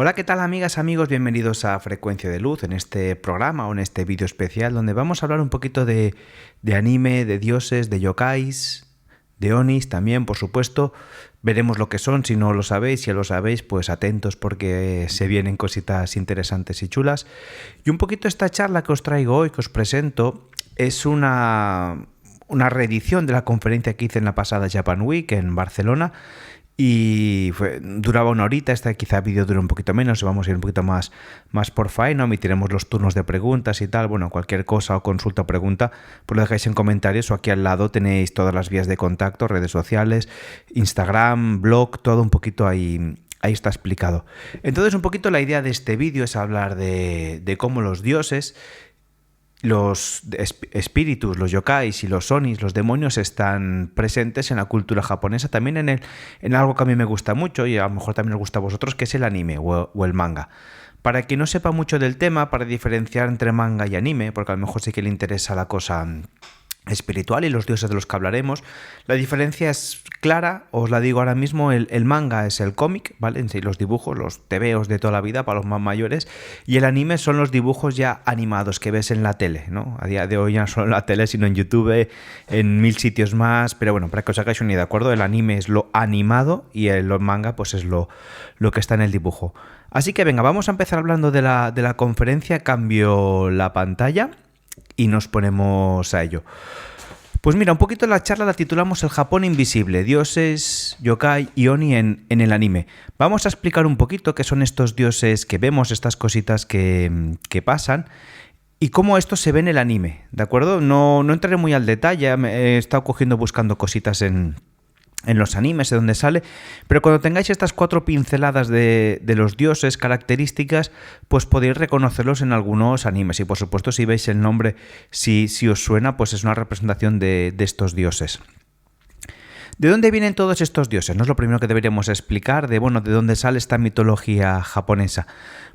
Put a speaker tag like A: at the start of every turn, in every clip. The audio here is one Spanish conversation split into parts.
A: Hola, ¿qué tal amigas, amigos? Bienvenidos a Frecuencia de Luz, en este programa o en este vídeo especial donde vamos a hablar un poquito de anime, de dioses, de yokais, de onis también, por supuesto. Veremos lo que son, si no lo sabéis, si ya lo sabéis, pues atentos porque se vienen cositas interesantes y chulas. Y un poquito esta charla que os traigo hoy, que os presento, es una reedición de la conferencia que hice en la pasada Japan Week en Barcelona. Y duraba una horita, esta quizá vídeo dura un poquito menos, vamos a ir un poquito más por faena, omitiremos los turnos de preguntas y tal. Bueno, cualquier cosa o consulta o pregunta, pues lo dejáis en comentarios o aquí al lado tenéis todas las vías de contacto, redes sociales, Instagram, blog, todo un poquito ahí está explicado. Entonces un poquito la idea de este vídeo es hablar de cómo los dioses, los espíritus, los yokais y los onis, los demonios, están presentes en la cultura japonesa, también en algo que a mí me gusta mucho y a lo mejor también os gusta a vosotros, que es el anime o el manga. Para quien no sepa mucho del tema, para diferenciar entre manga y anime, porque a lo mejor sí que le interesa la cosa espiritual y los dioses de los que hablaremos, la diferencia es clara, os la digo ahora mismo. El manga es el cómic, ¿vale? En sí, los dibujos, los tebeos de toda la vida para los más mayores, y el anime son los dibujos ya animados que ves en la tele, ¿no? A día de hoy ya no solo en la tele, sino en YouTube, en 1000 sitios más, pero bueno, para que os hagáis una idea, ¿de acuerdo? El anime es lo animado y el manga pues es lo que está en el dibujo. Así que venga, vamos a empezar hablando de la conferencia. Cambio la pantalla y nos ponemos a ello. Pues mira, un poquito la charla la titulamos El Japón invisible, dioses, yokai y oni en el anime. Vamos a explicar un poquito qué son estos dioses que vemos, estas cositas que pasan, y cómo esto se ve en el anime, ¿de acuerdo? No entraré muy al detalle, he estado buscando cositas en los animes, de donde sale, pero cuando tengáis estas 4 pinceladas de los dioses, características, pues podéis reconocerlos en algunos animes. Y por supuesto, si veis el nombre, si os suena, pues es una representación de estos dioses. ¿De dónde vienen todos estos dioses? No es lo primero que deberíamos explicar, de dónde sale esta mitología japonesa.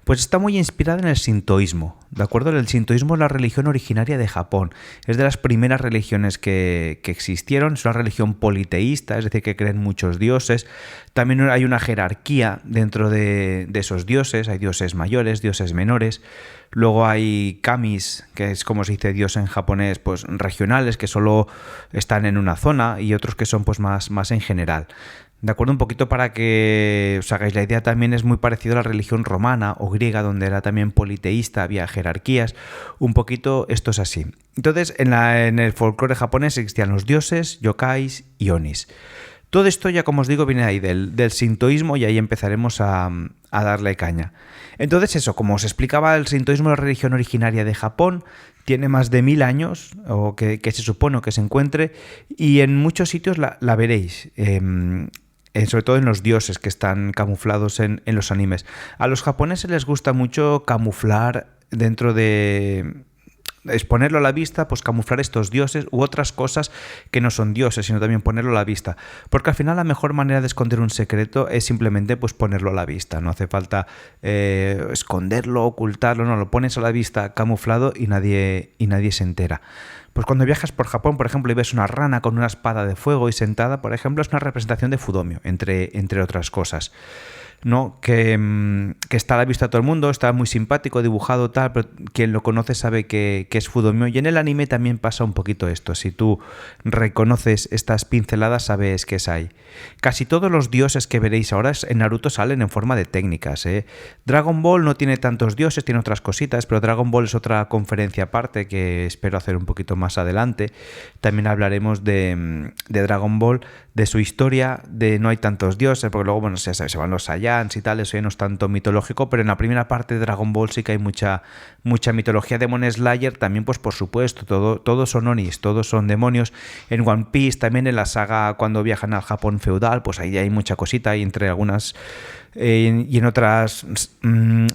A: Pues está muy inspirada en el sintoísmo, ¿de acuerdo? El sintoísmo es la religión originaria de Japón, es de las primeras religiones que existieron, es una religión politeísta, es decir, que creen muchos dioses. También hay una jerarquía dentro de esos dioses, hay dioses mayores, dioses menores. Luego hay kamis, que es como se dice Dios en japonés, pues regionales, que solo están en una zona, y otros que son pues más en general. De acuerdo, un poquito para que os hagáis la idea, también es muy parecido a la religión romana o griega, donde era también politeísta, había jerarquías. Un poquito esto es así. Entonces, en el folclore japonés existían los dioses, yokais y onis. Todo esto ya, como os digo, viene ahí del sintoísmo, y ahí empezaremos a darle caña. Entonces eso, como os explicaba, el sintoísmo es la religión originaria de Japón, tiene más de 1000 años, o que se supone que se encuentre, y en muchos sitios la veréis, sobre todo en los dioses que están camuflados en los animes. A los japoneses les gusta mucho camuflar dentro de... exponerlo a la vista, pues camuflar estos dioses u otras cosas que no son dioses, sino también ponerlo a la vista. Porque al final la mejor manera de esconder un secreto es simplemente pues ponerlo a la vista. No hace falta esconderlo, ocultarlo, no, lo pones a la vista camuflado y nadie se entera. Pues cuando viajas por Japón, por ejemplo, y ves una rana con una espada de fuego y sentada, por ejemplo, es una representación de Fudomyo, entre otras cosas, ¿no? Que está a la vista de todo el mundo, está muy simpático, dibujado tal, pero quien lo conoce sabe que es Fudomyo. Y en el anime también pasa un poquito esto. Si tú reconoces estas pinceladas, sabes que es ahí. Casi todos los dioses que veréis ahora en Naruto salen en forma de técnicas, ¿eh? Dragon Ball no tiene tantos dioses, tiene otras cositas, pero Dragon Ball es otra conferencia aparte que espero hacer un poquito más adelante. También hablaremos de Dragon Ball, de su historia, de no hay tantos dioses, porque luego, se van los Saiyans y tal, eso ya no es tanto mitológico, pero en la primera parte de Dragon Ball sí que hay mucha mitología. Demon Slayer también, pues por supuesto, todos son onis, todos son demonios. En One Piece también, en la saga cuando viajan al Japón feudal, pues ahí hay mucha cosita, y entre algunas... y en otras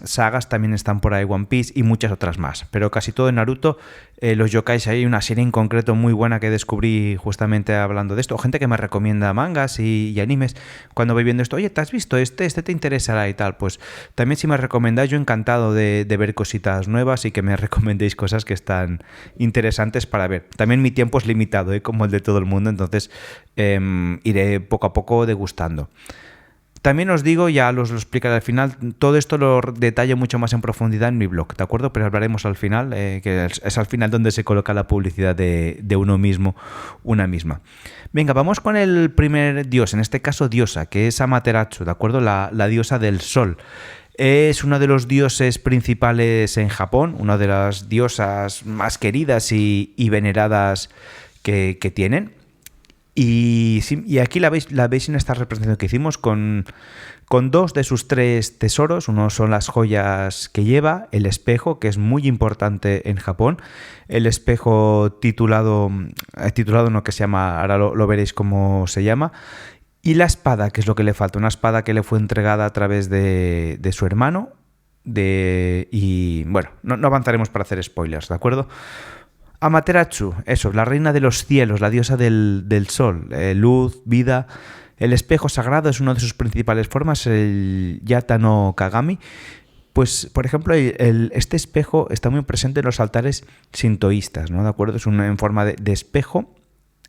A: sagas también están por ahí One Piece y muchas otras más, pero casi todo en Naruto. Los yokais, hay una serie en concreto muy buena que descubrí justamente hablando de esto, o gente que me recomienda mangas y animes cuando voy viendo esto. Oye, ¿te has visto este te interesará y tal? Pues también, si me recomendáis, yo encantado de ver cositas nuevas y que me recomendéis cosas que están interesantes para ver. También mi tiempo es limitado, como el de todo el mundo, entonces iré poco a poco degustando. También os digo, ya os lo explicaré al final, todo esto lo detallo mucho más en profundidad en mi blog, ¿de acuerdo? Pero hablaremos al final, que es al final donde se coloca la publicidad de uno mismo, una misma. Venga, vamos con el primer dios, en este caso diosa, que es Amaterasu, ¿de acuerdo? La diosa del sol. Es uno de los dioses principales en Japón, una de las diosas más queridas y veneradas que tienen. Y aquí la veis en esta representación que hicimos con dos de sus tres tesoros. Uno son las joyas que lleva, el espejo, que es muy importante en Japón. El espejo titulado no, que se llama, ahora lo veréis cómo se llama. Y la espada, que es lo que le falta. Una espada que le fue entregada a través de su hermano. Y bueno, no avanzaremos para hacer spoilers, ¿de acuerdo? Amaterasu, eso, la reina de los cielos, la diosa del sol, luz, vida. El espejo sagrado es una de sus principales formas, el Yata no Kagami. Pues, por ejemplo, este espejo está muy presente en los altares sintoístas, ¿no? ¿De acuerdo? Es en forma de espejo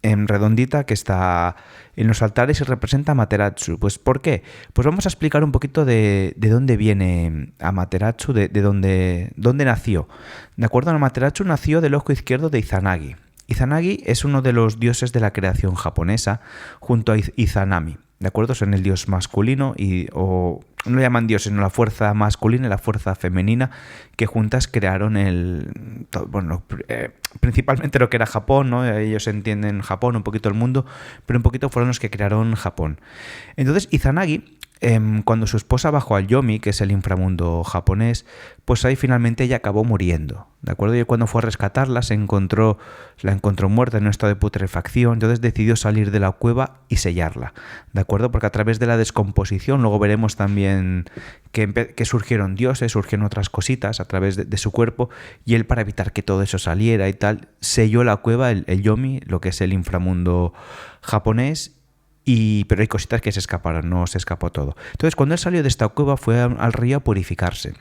A: en redondita que está en los altares y representa a Amaterasu. Pues ¿por qué? Pues vamos a explicar un poquito de dónde viene Amaterasu, de dónde nació. De acuerdo, Amaterasu nació del ojo izquierdo de Izanagi. Izanagi es uno de los dioses de la creación japonesa junto a Izanami. ¿De acuerdo? Son el dios masculino o no le llaman dioses, sino la fuerza masculina y la fuerza femenina que juntas crearon principalmente lo que era Japón, ¿no? Ellos entienden Japón, un poquito el mundo, pero un poquito fueron los que crearon Japón. Entonces Izanagi, cuando su esposa bajó al Yomi, que es el inframundo japonés, pues ahí finalmente ella acabó muriendo, ¿de acuerdo? Y cuando fue a rescatarla la encontró muerta en un estado de putrefacción, entonces decidió salir de la cueva y sellarla, ¿de acuerdo? Porque a través de la descomposición, luego veremos también que surgieron dioses, surgieron otras cositas a través de su cuerpo, y él, para evitar que todo eso saliera y tal, selló la cueva, el Yomi, lo que es el inframundo japonés. Pero hay cositas que se escaparon, no se escapó todo. Entonces, cuando él salió de esta cueva, fue al río a purificarse.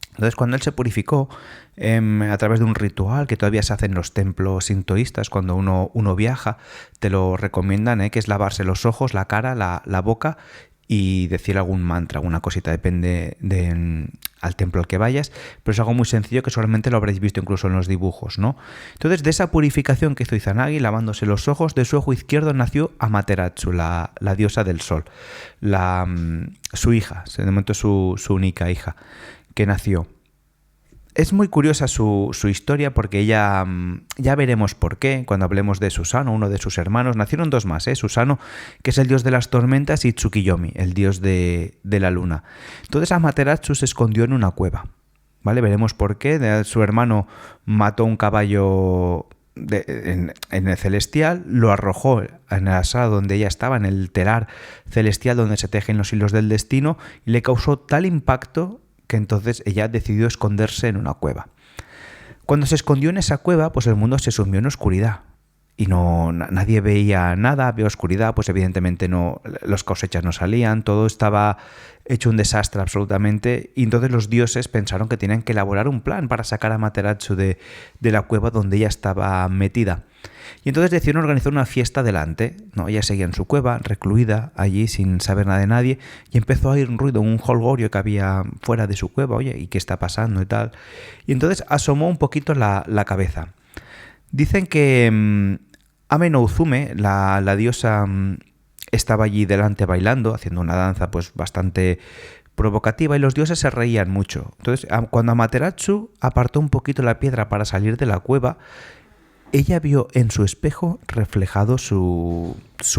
A: Entonces, cuando él se purificó a través de un ritual que todavía se hace en los templos sintoístas, cuando uno viaja, te lo recomiendan, que es lavarse los ojos, la cara, la boca y decir algún mantra, alguna cosita, depende al templo al que vayas, pero es algo muy sencillo que seguramente lo habréis visto incluso en los dibujos, ¿no? Entonces, de esa purificación que hizo Izanagi, lavándose los ojos, de su ojo izquierdo nació Amaterasu, la diosa del sol, su hija, de momento su única hija, que nació. Es muy curiosa su historia porque ella, ya veremos por qué, cuando hablemos de Susano, uno de sus hermanos. Nacieron dos más, Susano, que es el dios de las tormentas, y Tsukiyomi, el dios de la luna. Entonces Amaterasu se escondió en una cueva, ¿vale? Veremos por qué. Su hermano mató un caballo en el celestial, lo arrojó en la sala donde ella estaba, en el telar celestial donde se tejen los hilos del destino, y le causó tal impacto que entonces ella decidió esconderse en una cueva. Cuando se escondió en esa cueva, pues el mundo se sumió en oscuridad y nadie veía nada, había oscuridad, pues evidentemente las cosechas no salían, todo estaba hecho un desastre absolutamente, y entonces los dioses pensaron que tenían que elaborar un plan para sacar a Amaterasu de la cueva donde ella estaba metida. Y entonces decidieron organizar una fiesta delante, ¿no? Ella seguía en su cueva, recluida allí sin saber nada de nadie, y empezó a oír un ruido, un jolgorio que había fuera de su cueva. Oye, ¿y qué está pasando y tal? Y entonces asomó un poquito la cabeza. Dicen que Ame no Uzume, la diosa, estaba allí delante bailando, haciendo una danza pues bastante provocativa, y los dioses se reían mucho. Entonces, cuando Amaterasu apartó un poquito la piedra para salir de la cueva, ella vio en su espejo reflejado su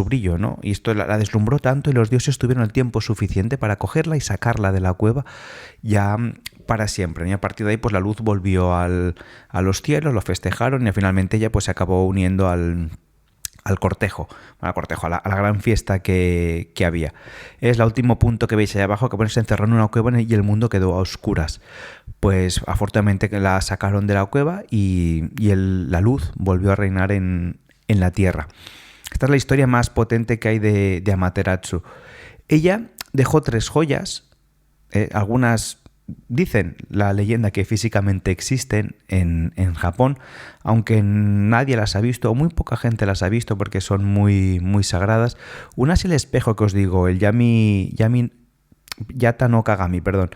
A: brillo, ¿no? Y esto la deslumbró tanto, y los dioses tuvieron el tiempo suficiente para cogerla y sacarla de la cueva ya para siempre. Y a partir de ahí, pues la luz volvió a los cielos, lo festejaron, y finalmente ella pues se acabó uniendo al cortejo, a la gran fiesta que había. Es el último punto que veis ahí abajo, que se encerró en una cueva y el mundo quedó a oscuras. Pues afortunadamente la sacaron de la cueva y la luz volvió a reinar en la tierra. Esta es la historia más potente que hay de Amaterasu. Ella dejó 3 joyas, algunas dicen la leyenda que físicamente existen en Japón, aunque nadie las ha visto o muy poca gente las ha visto porque son muy, muy sagradas. Una es el espejo que os digo, el Yata no Kagami, perdón.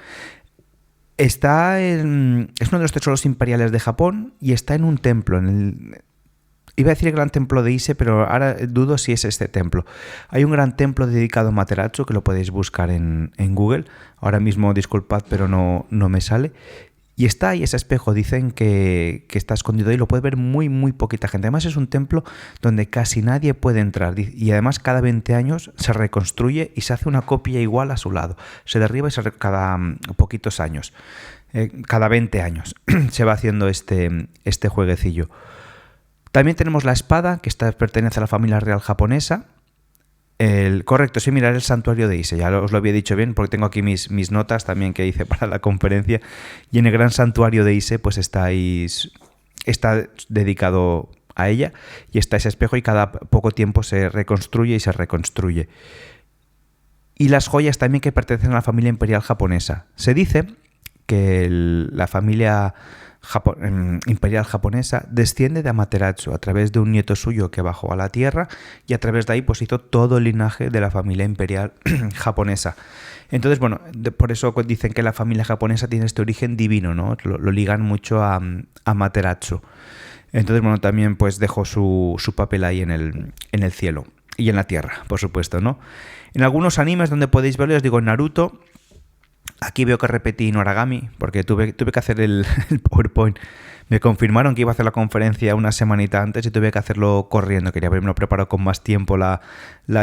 A: Es uno de los tesoros imperiales de Japón y está en un templo, iba a decir el gran templo de Ise, pero ahora dudo si es este templo. Hay un gran templo dedicado a Amaterasu que lo podéis buscar en Google. Ahora mismo, disculpad, pero no me sale. Y está ahí ese espejo, dicen que está escondido ahí, lo puede ver muy, muy poquita gente. Además es un templo donde casi nadie puede entrar y además cada 20 años se reconstruye y se hace una copia igual a su lado. Se derriba y cada poquitos años, cada 20 años se va haciendo este jueguecillo. También tenemos la espada, que pertenece a la familia real japonesa. Correcto, sí, mirar el santuario de Ise, ya os lo había dicho bien porque tengo aquí mis notas también que hice para la conferencia, y en el gran santuario de Ise pues está dedicado a ella y está ese espejo y cada poco tiempo se reconstruye y se reconstruye. Y las joyas también que pertenecen a la familia imperial japonesa. Se dice que la familia imperial japonesa desciende de Amaterasu a través de un nieto suyo que bajó a la tierra y a través de ahí pues hizo todo el linaje de la familia imperial japonesa. Entonces, bueno, por eso dicen que la familia japonesa tiene este origen divino, ¿no? Lo ligan mucho a Amaterasu. Entonces, bueno, también pues dejó su papel ahí en el cielo y en la tierra, por supuesto, ¿no? En algunos animes donde podéis verlo, os digo, en Naruto. Aquí veo que repetí Noragami, porque tuve que hacer el PowerPoint. Me confirmaron que iba a hacer la conferencia una semanita antes y tuve que hacerlo corriendo. Quería haberme preparado con más tiempo la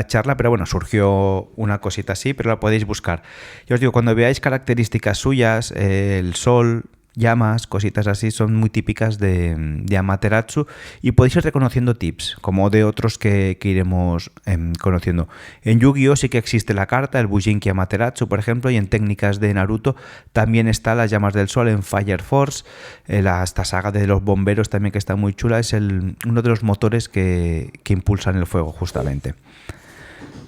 A: charla, pero bueno, surgió una cosita así, pero la podéis buscar. Yo os digo, cuando veáis características suyas, el sol, llamas, cositas así, son muy típicas de Amaterasu y podéis ir reconociendo tips, como de otros que iremos conociendo. En Yu-Gi-Oh! Sí que existe la carta, el Bujinki Amaterasu, por ejemplo, y en técnicas de Naruto también está las llamas del sol en Fire Force, esta saga de los bomberos también que está muy chula, es uno de los motores que impulsan el fuego justamente.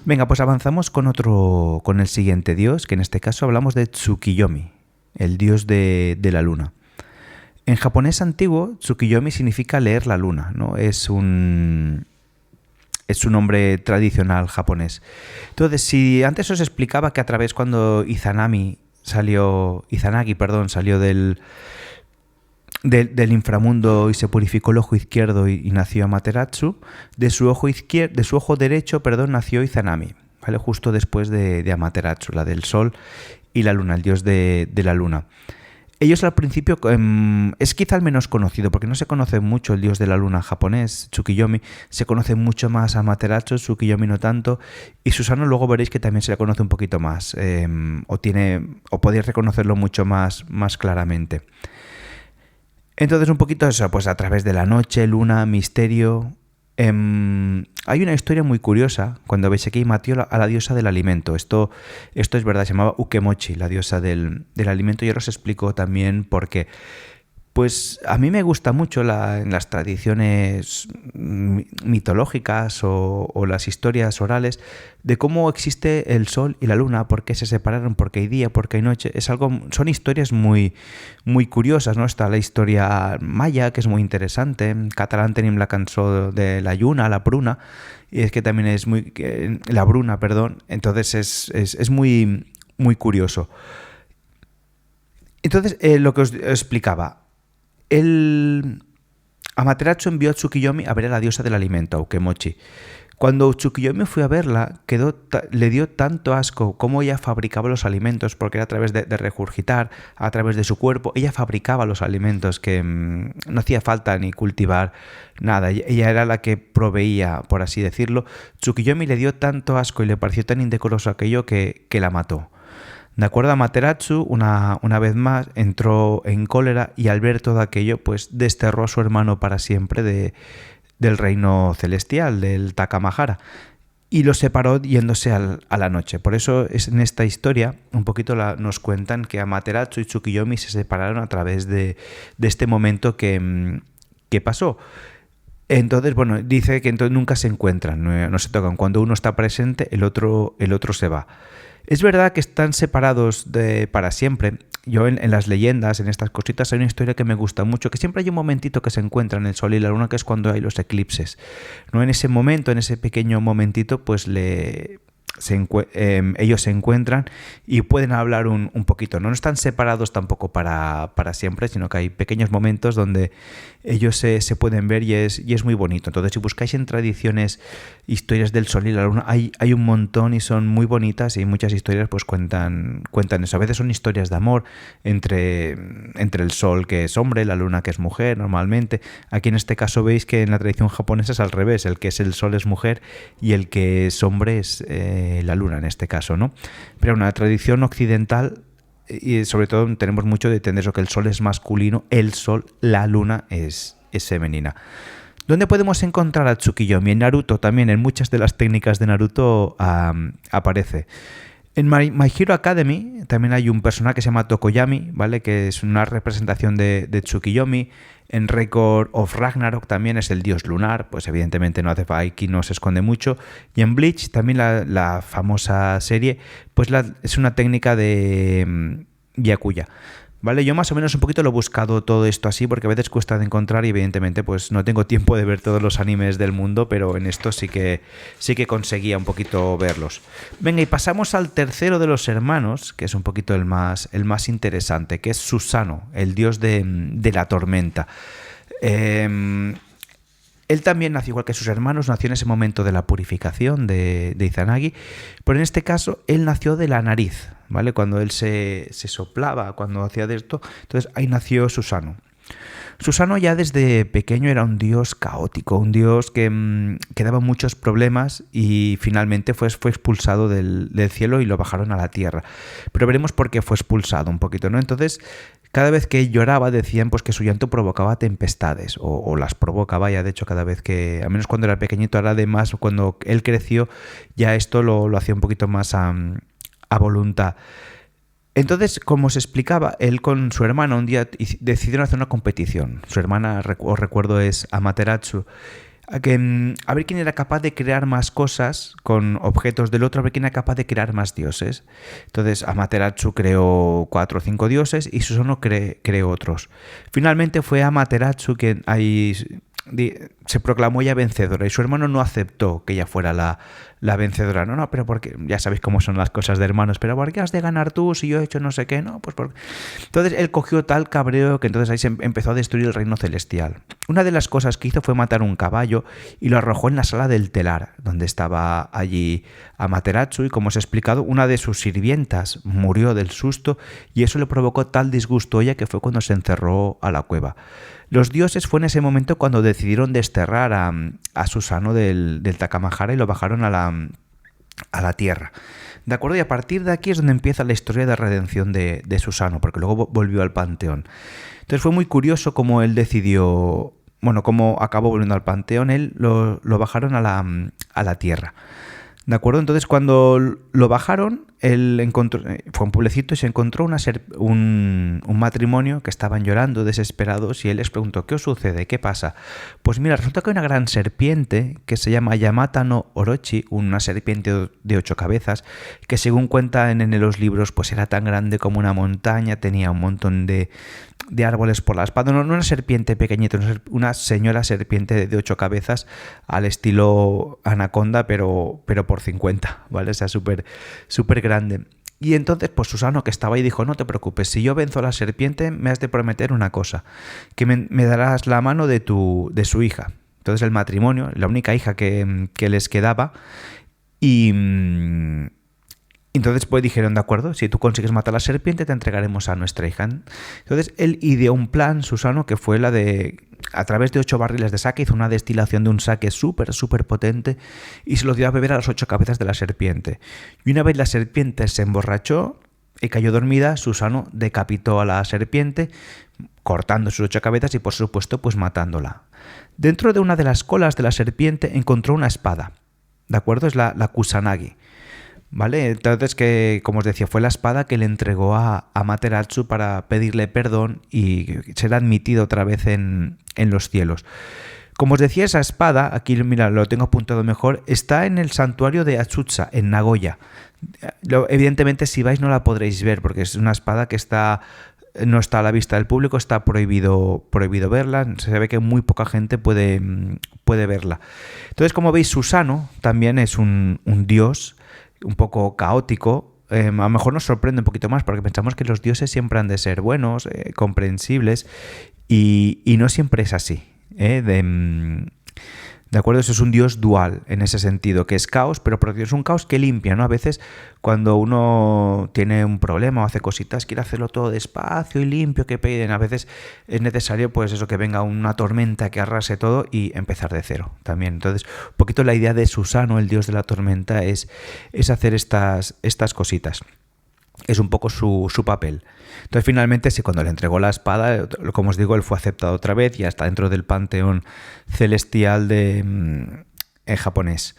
A: Venga, pues avanzamos con el siguiente dios, que en este caso hablamos de Tsukiyomi, el dios de la luna. En japonés antiguo, Tsukiyomi significa leer la luna, ¿no? Es un nombre tradicional japonés. Entonces, si antes os explicaba que a través cuando Izanagi salió del inframundo y se purificó el ojo izquierdo y nació Amaterasu, de su ojo derecho, nació Izanami, ¿vale? Justo después de Amaterasu, la del sol y la luna, el dios de la luna. Ellos al principio es quizá el menos conocido, porque no se conoce mucho el dios de la luna japonés, Tsukiyomi. Se conoce mucho más a Amaterasu, Tsukiyomi no tanto, y Susanoo luego veréis que también se le conoce un poquito más, o podéis reconocerlo mucho más claramente. Entonces un poquito eso, pues a través de la noche, luna, misterio. Hay una historia muy curiosa cuando Beiseki mató a la diosa del alimento. Esto es verdad, se llamaba Ukemochi, la diosa del alimento, y ahora os explico también por qué. Pues a mí me gusta mucho en las tradiciones mitológicas o las historias orales de cómo existe el sol y la luna, por qué se separaron, por qué hay día, por qué hay noche. Son historias muy, muy curiosas, ¿no? Está la historia maya, que es muy interesante. Catalán tenim la canción de la lluna, la pruna, y es que también es la bruna, perdón. Entonces es muy, muy curioso. Entonces, lo que os explicaba. Amaterasu envió a Tsukiyomi a ver a la diosa del alimento, a Ukemochi. Cuando Tsukiyomi fue a verla, le dio tanto asco cómo ella fabricaba los alimentos, porque era a través de regurgitar, a través de su cuerpo. Ella fabricaba los alimentos, que no hacía falta ni cultivar nada. Ella era la que proveía, por así decirlo. Tsukiyomi le dio tanto asco y le pareció tan indecoroso aquello que la mató. De acuerdo a Amaterasu, una vez más, entró en cólera y al ver todo aquello, pues desterró a su hermano para siempre del reino celestial, del Takamahara, y lo separó yéndose a la noche. Por eso en esta historia un poquito nos cuentan que Amaterasu y Tsukiyomi se separaron a través de este momento que pasó. Entonces, bueno, dice que entonces nunca se encuentran, no se tocan. Cuando uno está presente, el otro se va. Es verdad que están separados para siempre yo en las leyendas, en estas cositas, hay una historia que me gusta mucho, que siempre hay un momentito que se encuentran el sol y la luna, que es cuando hay los eclipses, ¿no? En ese momento, en ese pequeño momentito, pues ellos se encuentran y pueden hablar un poquito. No están separados tampoco para siempre, sino que hay pequeños momentos donde ellos se pueden ver y es muy bonito. Entonces, si buscáis en tradiciones historias del sol y la luna, hay un montón y son muy bonitas, y muchas historias pues cuentan eso. A veces son historias de amor entre el sol, que es hombre, la luna, que es mujer normalmente. Aquí en este caso veis que en la tradición japonesa es al revés, el que es el sol es mujer y el que es hombre es la luna en este caso, ¿no? Pero en la tradición occidental, y sobre todo tenemos mucho de entender eso, que el sol es masculino, el sol, la luna es femenina. ¿Dónde podemos encontrar a Tsukiyomi? En Naruto también, en muchas de las técnicas de Naruto aparece. En My Hero Academy también hay un personaje que se llama Tokoyami, ¿vale? Que es una representación de Tsukiyomi. En Record of Ragnarok también es el dios lunar, pues evidentemente no hace aquí no se esconde mucho. Y en Bleach, también la famosa serie, pues es una técnica de Byakuya. Vale, yo más o menos un poquito lo he buscado todo esto así, porque a veces cuesta de encontrar y evidentemente pues no tengo tiempo de ver todos los animes del mundo, pero en esto sí que conseguía un poquito verlos. Venga, y pasamos al tercero de los hermanos, que es un poquito el más interesante, que es Susano, el dios de la tormenta. Él también nació igual que sus hermanos, nació en ese momento de la purificación de Izanagi, pero en este caso él nació de la nariz, ¿vale? Cuando él se soplaba, cuando hacía de esto, entonces ahí nació Susano. Susano ya desde pequeño era un dios caótico, un dios que daba muchos problemas y finalmente fue expulsado del cielo y lo bajaron a la tierra. Pero veremos por qué fue expulsado un poquito, ¿no? Entonces, cada vez que lloraba decían pues que su llanto provocaba tempestades o las provocaba ya, de hecho, cada vez que, al menos cuando era pequeñito, ahora además cuando él creció ya esto lo hacía un poquito más a voluntad. Entonces, como se explicaba, él con su hermana un día decidieron hacer una competición. Su hermana, os recuerdo, es Amaterasu. A ver quién era capaz de crear más cosas con objetos del otro, a ver quién era capaz de crear más dioses. Entonces Amaterasu creó 4 o 5 dioses y Susano creó otros. Finalmente fue Amaterasu quien se proclamó ella vencedora y su hermano no aceptó que ella fuera la vencedora. No, pero porque ya sabéis cómo son las cosas de hermanos, pero ¿por qué has de ganar tú si yo he hecho no sé qué? No, pues porque... Entonces él cogió tal cabreo que entonces ahí se empezó a destruir el reino celestial. Una de las cosas que hizo fue matar un caballo y lo arrojó en la sala del telar, donde estaba allí Amaterasu, y como os he explicado, una de sus sirvientas murió del susto y eso le provocó tal disgusto a ella que fue cuando se encerró a la cueva. Los dioses fue en ese momento cuando decidieron desterrar a Susano del Takamahara y lo bajaron a la tierra. ¿De acuerdo? Y a partir de aquí es donde empieza la historia de redención de Susano, porque luego volvió al panteón. Entonces fue muy curioso cómo él decidió, cómo acabó volviendo al panteón. Él lo bajaron a la tierra. ¿De acuerdo? Entonces cuando lo bajaron, él fue a un pueblecito y se encontró un matrimonio que estaban llorando desesperados y él les preguntó: ¿qué os sucede? ¿Qué pasa? Pues mira, resulta que hay una gran serpiente que se llama Yamata no Orochi, una serpiente de 8 cabezas, que según cuentan en los libros pues era tan grande como una montaña, tenía un montón de árboles por la espalda, no una serpiente pequeñita, una señora serpiente de 8 cabezas al estilo anaconda, pero por 50, ¿vale? O sea, súper grande. Y entonces, pues Susano, que estaba ahí, dijo: no te preocupes, si yo venzo a la serpiente, me has de prometer una cosa, que me darás la mano de su hija. Entonces el matrimonio, la única hija que les quedaba, y entonces pues dijeron: de acuerdo, si tú consigues matar a la serpiente, te entregaremos a nuestra hija. Entonces él ideó un plan, Susano, que fue la de, a través de 8 barriles de sake, hizo una destilación de un sake súper potente y se lo dio a beber a las 8 cabezas de la serpiente. Y una vez la serpiente se emborrachó y cayó dormida, Susano decapitó a la serpiente, cortando sus 8 cabezas y por supuesto pues matándola. Dentro de una de las colas de la serpiente encontró una espada, ¿de acuerdo? Es la Kusanagi. ¿Vale? Entonces, que como os decía, fue la espada que le entregó a Amaterasu para pedirle perdón y ser admitido otra vez en los cielos. Como os decía, esa espada, aquí mira, lo tengo apuntado mejor, está en el santuario de Atsutsa, en Nagoya. Evidentemente, si vais no la podréis ver, porque es una espada que no está a la vista del público, está prohibido verla, se ve que muy poca gente puede verla. Entonces, como veis, Susano también es un dios un poco caótico. A lo mejor nos sorprende un poquito más, porque pensamos que los dioses siempre han de ser buenos, comprensibles, y no siempre es así. ¿De acuerdo? Eso es un dios dual en ese sentido, que es caos, pero es un caos que limpia, ¿no? A veces cuando uno tiene un problema o hace cositas, quiere hacerlo todo despacio y limpio, que piden. A veces es necesario, pues eso, que venga una tormenta que arrase todo y empezar de cero también. Entonces, un poquito la idea de Susano, el dios de la tormenta, es hacer estas cositas. Es un poco su papel. Entonces, finalmente, sí, cuando le entregó la espada, como os digo, él fue aceptado otra vez y ya está dentro del panteón celestial en japonés.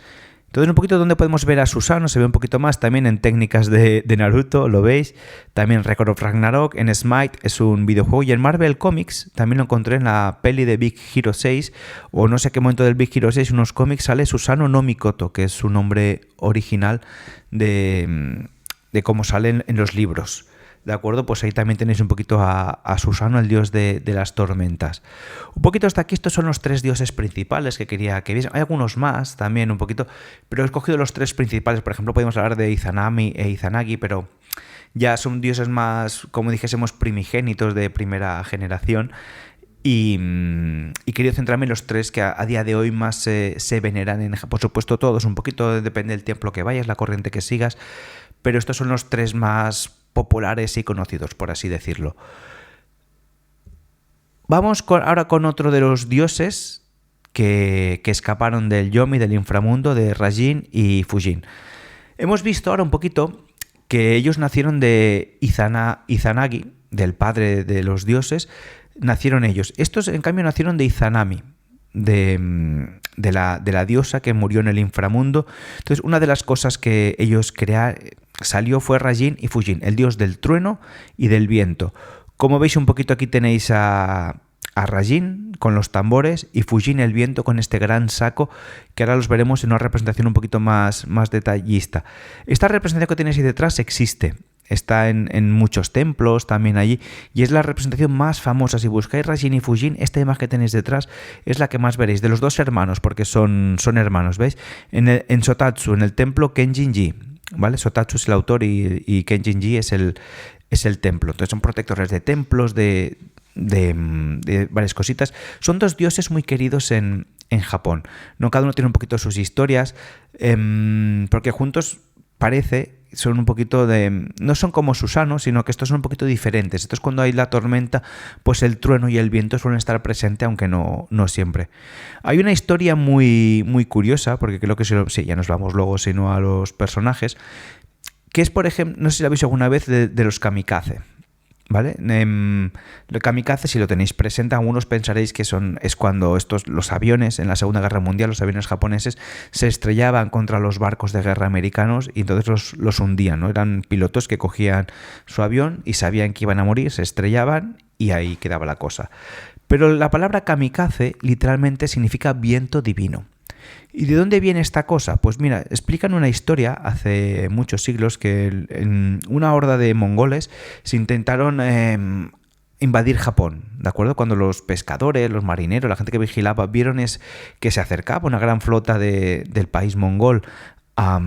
A: Entonces, un poquito donde podemos ver a Susano, se ve un poquito más también en técnicas de Naruto, lo veis. También Record of Ragnarok, en Smite es un videojuego, y en Marvel Comics también lo encontré en la peli de Big Hero 6, o no sé qué momento del Big Hero 6, unos cómics sale Susano no Mikoto, que es su nombre original de cómo salen en los libros. ¿De acuerdo? Pues ahí también tenéis un poquito a Susano, el dios de las tormentas. Un poquito hasta aquí, estos son los 3 dioses principales que quería que viesen. Hay algunos más también un poquito, pero he escogido los 3 principales. Por ejemplo, podemos hablar de Izanami e Izanagi, pero ya son dioses más, como dijésemos, primigénitos de primera generación. Y quería centrarme en los 3 que a día de hoy más se veneran. Por supuesto, todos, un poquito depende del templo que vayas, la corriente que sigas, pero estos son los 3 más populares y conocidos, por así decirlo. Vamos ahora con otro de los dioses que escaparon del Yomi, del inframundo, de Rajin y Fujin. Hemos visto ahora un poquito que ellos nacieron de Izanagi, del padre de los dioses, nacieron ellos. Estos, en cambio, nacieron de Izanami, de la diosa que murió en el inframundo. Entonces, una de las cosas que ellos salió fue Rajin y Fujin, el dios del trueno y del viento. Como veis un poquito aquí tenéis a Rajin con los tambores y Fujin el viento con este gran saco, que ahora los veremos en una representación un poquito más detallista. Esta representación que tenéis ahí detrás existe. Está en muchos templos también allí, y es la representación más famosa. Si buscáis Rajin y Fujin, esta imagen que tenéis detrás es la que más veréis, de los 2 hermanos, porque son hermanos, ¿veis? En Sotatsu, en el templo Kenjin-ji, ¿vale? Sotatsu es el autor y Kenjin-ji es el templo. Entonces son protectores de templos, de varias cositas. Son 2 dioses muy queridos en Japón. No, cada uno tiene un poquito sus historias, porque juntos parece son un poquito no son como Susano, sino que estos son un poquito diferentes. Entonces, cuando hay la tormenta, pues el trueno y el viento suelen estar presentes, aunque no siempre. Hay una historia muy, muy curiosa, porque creo que sí, ya nos vamos luego, sino a los personajes, que es, por ejemplo, no sé si la habéis alguna vez, de los kamikaze. ¿Vale? El kamikaze, si lo tenéis presente, algunos pensaréis que es cuando los aviones en la Segunda Guerra Mundial, los aviones japoneses, se estrellaban contra los barcos de guerra americanos y entonces los hundían, ¿no? Eran pilotos que cogían su avión y sabían que iban a morir, se estrellaban y ahí quedaba la cosa. Pero la palabra kamikaze literalmente significa viento divino. ¿Y de dónde viene esta cosa? Pues mira, explican una historia hace muchos siglos que en una horda de mongoles se intentaron invadir Japón, ¿de acuerdo? Cuando los pescadores, los marineros, la gente que vigilaba, vieron que se acercaba una gran flota del país mongol a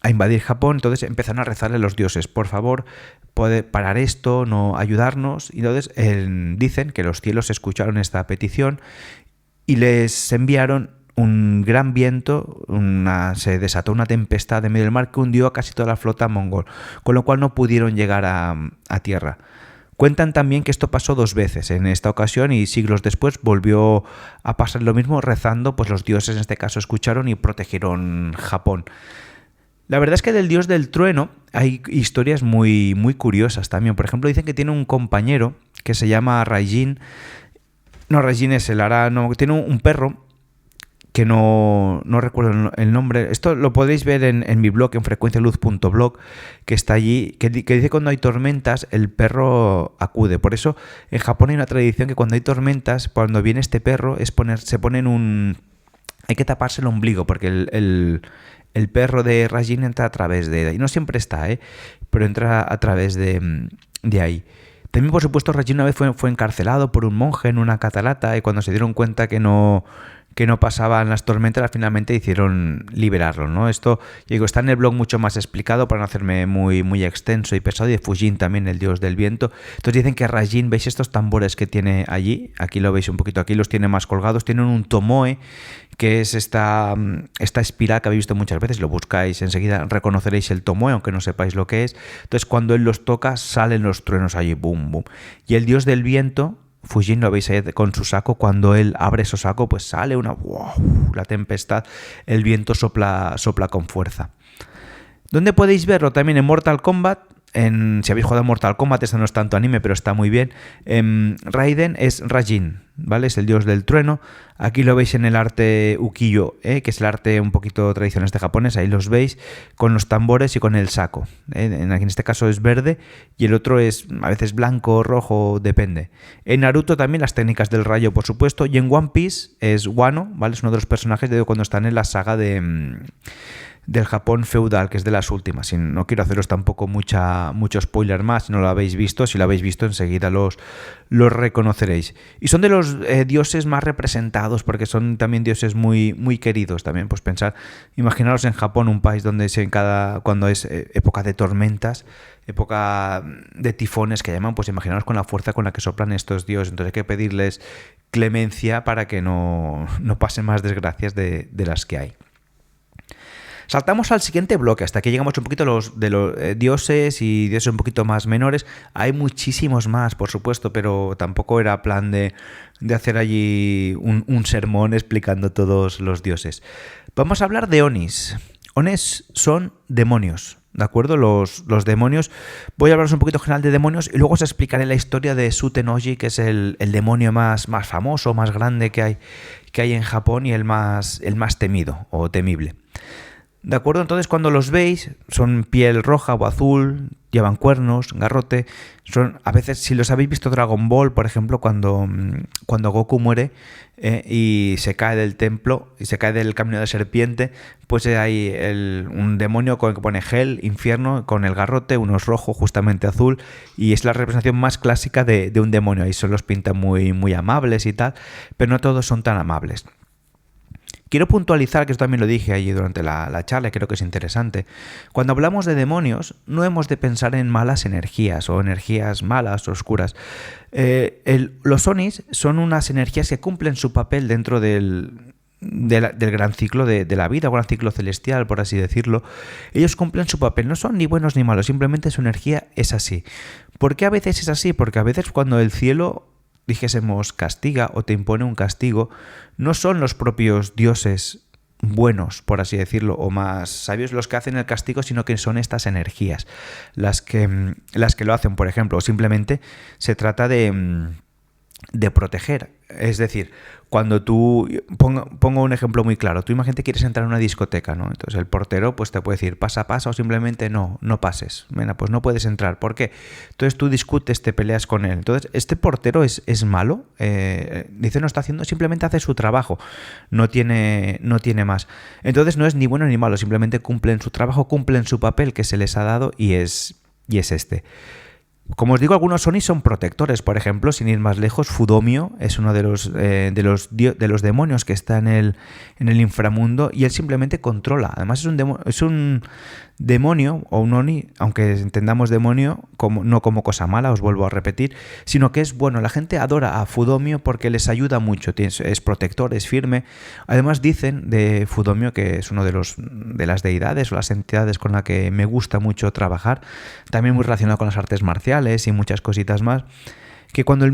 A: invadir Japón, entonces empezaron a rezarle a los dioses: por favor, puede parar esto, no ayudarnos. Y entonces dicen que los cielos escucharon esta petición y les enviaron un gran viento, se desató una tempestad en medio del mar que hundió a casi toda la flota mongol, con lo cual no pudieron llegar a tierra. Cuentan también que esto pasó 2 veces en esta ocasión, y siglos después volvió a pasar lo mismo, rezando, pues los dioses en este caso escucharon y protegieron Japón. La verdad es que del dios del trueno hay historias muy, muy curiosas también. Por ejemplo, dicen que tiene un compañero que se llama Rajin. No, Rajin es el arano. Tiene un perro que no recuerdo el nombre. Esto lo podéis ver en mi blog, en frecuencialuz.blog, que está allí, que dice que cuando hay tormentas el perro acude. Por eso en Japón hay una tradición que cuando hay tormentas, cuando viene este perro, se pone en un... Hay que taparse el ombligo porque el perro de Rajin entra a través de... Y no siempre está, pero entra a través de ahí. También, por supuesto, Rajin una vez fue encarcelado por un monje en una catarata y cuando se dieron cuenta que no pasaban las tormentas, finalmente hicieron liberarlo, ¿no? Esto, digo, está en el blog mucho más explicado para no hacerme muy, muy extenso y pesado, y de Fujin también, el dios del viento. Entonces dicen que Rajin, ¿veis estos tambores que tiene allí? Aquí lo veis un poquito, aquí los tiene más colgados, tienen un tomoe, que es esta espiral que habéis visto muchas veces, lo buscáis, enseguida reconoceréis el tomoe, aunque no sepáis lo que es. Entonces cuando él los toca, salen los truenos allí, boom, boom. Y el dios del viento, Fujin, lo veis ahí con su saco, cuando él abre su saco, pues sale la tempestad, el viento sopla con fuerza. ¿Dónde podéis verlo? También en Mortal Kombat. Si habéis jugado a Mortal Kombat, esto no es tanto anime, pero está muy bien. Raiden es Rajin, ¿vale? Es el dios del trueno. Aquí lo veis en el arte ukiyo, que es el arte un poquito tradicional de japonés. Ahí los veis con los tambores y con el saco. En este caso es verde y el otro es a veces blanco, rojo, depende. En Naruto también las técnicas del rayo, por supuesto. Y en One Piece es Wano, ¿vale? Es uno de los personajes de cuando están en la saga del Japón feudal, que es de las últimas. Y no quiero haceros tampoco mucho spoiler más, si no lo habéis visto. Si lo habéis visto, enseguida los reconoceréis. Y son de los dioses más representados, porque son también dioses muy, muy queridos también. Pues imaginaros en Japón, un país donde cuando es época de tormentas, época de tifones que llaman, pues imaginaros con la fuerza con la que soplan estos dioses. Entonces hay que pedirles clemencia para que no pasen más desgracias de las que hay. Saltamos al siguiente bloque, hasta aquí llegamos un poquito de los dioses y dioses un poquito más menores. Hay muchísimos más, por supuesto, pero tampoco era plan de hacer allí un sermón explicando todos los dioses. Vamos a hablar de Onis. Onis son demonios, ¿de acuerdo? Los demonios. Voy a hablaros un poquito general de demonios y luego os explicaré la historia de Suten-Oji, que es el demonio más famoso, más grande que hay en Japón y el más temido o temible. ¿De acuerdo? Entonces cuando los veis, son piel roja o azul, llevan cuernos, garrote. A veces, si los habéis visto Dragon Ball, por ejemplo, cuando Goku muere y se cae del templo y se cae del camino de serpiente, pues hay un demonio que pone Hell, infierno, con el garrote, uno es rojo, justamente azul, y es la representación más clásica de un demonio. Ahí se los pintan muy, muy amables y tal, pero no todos son tan amables. Quiero puntualizar, que esto también lo dije allí durante la charla, creo que es interesante. Cuando hablamos de demonios, no hemos de pensar en malas energías o energías malas o oscuras. Los Onis son unas energías que cumplen su papel dentro del gran ciclo de la vida, o gran ciclo celestial, por así decirlo. Ellos cumplen su papel, no son ni buenos ni malos, simplemente su energía es así. ¿Por qué a veces es así? Porque a veces cuando el cielo, dijésemos, castiga o te impone un castigo, no son los propios dioses buenos, por así decirlo, o más sabios los que hacen el castigo, sino que son estas energías las que lo hacen, por ejemplo, o simplemente se trata de proteger. Es decir, cuando tú... Pongo un ejemplo muy claro. Tú imagínate que quieres entrar en una discoteca, ¿no? Entonces el portero pues te puede decir pasa o simplemente no pases. Bueno, pues no puedes entrar. ¿Por qué? Entonces tú discutes, te peleas con él. Entonces, ¿este portero es malo? Dice, no está haciendo, simplemente hace su trabajo. No tiene más. Entonces no es ni bueno ni malo. Simplemente cumplen su trabajo, cumplen su papel que se les ha dado y es este. Como os digo, algunos Onis son protectores. Por ejemplo, sin ir más lejos, Fudomio es uno de los demonios que está en el inframundo y él simplemente controla. Además es un demonio o un Oni, aunque entendamos demonio no como cosa mala, os vuelvo a repetir, sino que es bueno. La gente adora a Fudomio porque les ayuda mucho, es protector, es firme. Además dicen de Fudomio que es uno de las deidades o las entidades con la que me gusta mucho trabajar, también muy relacionado con las artes marciales y muchas cositas más, que cuando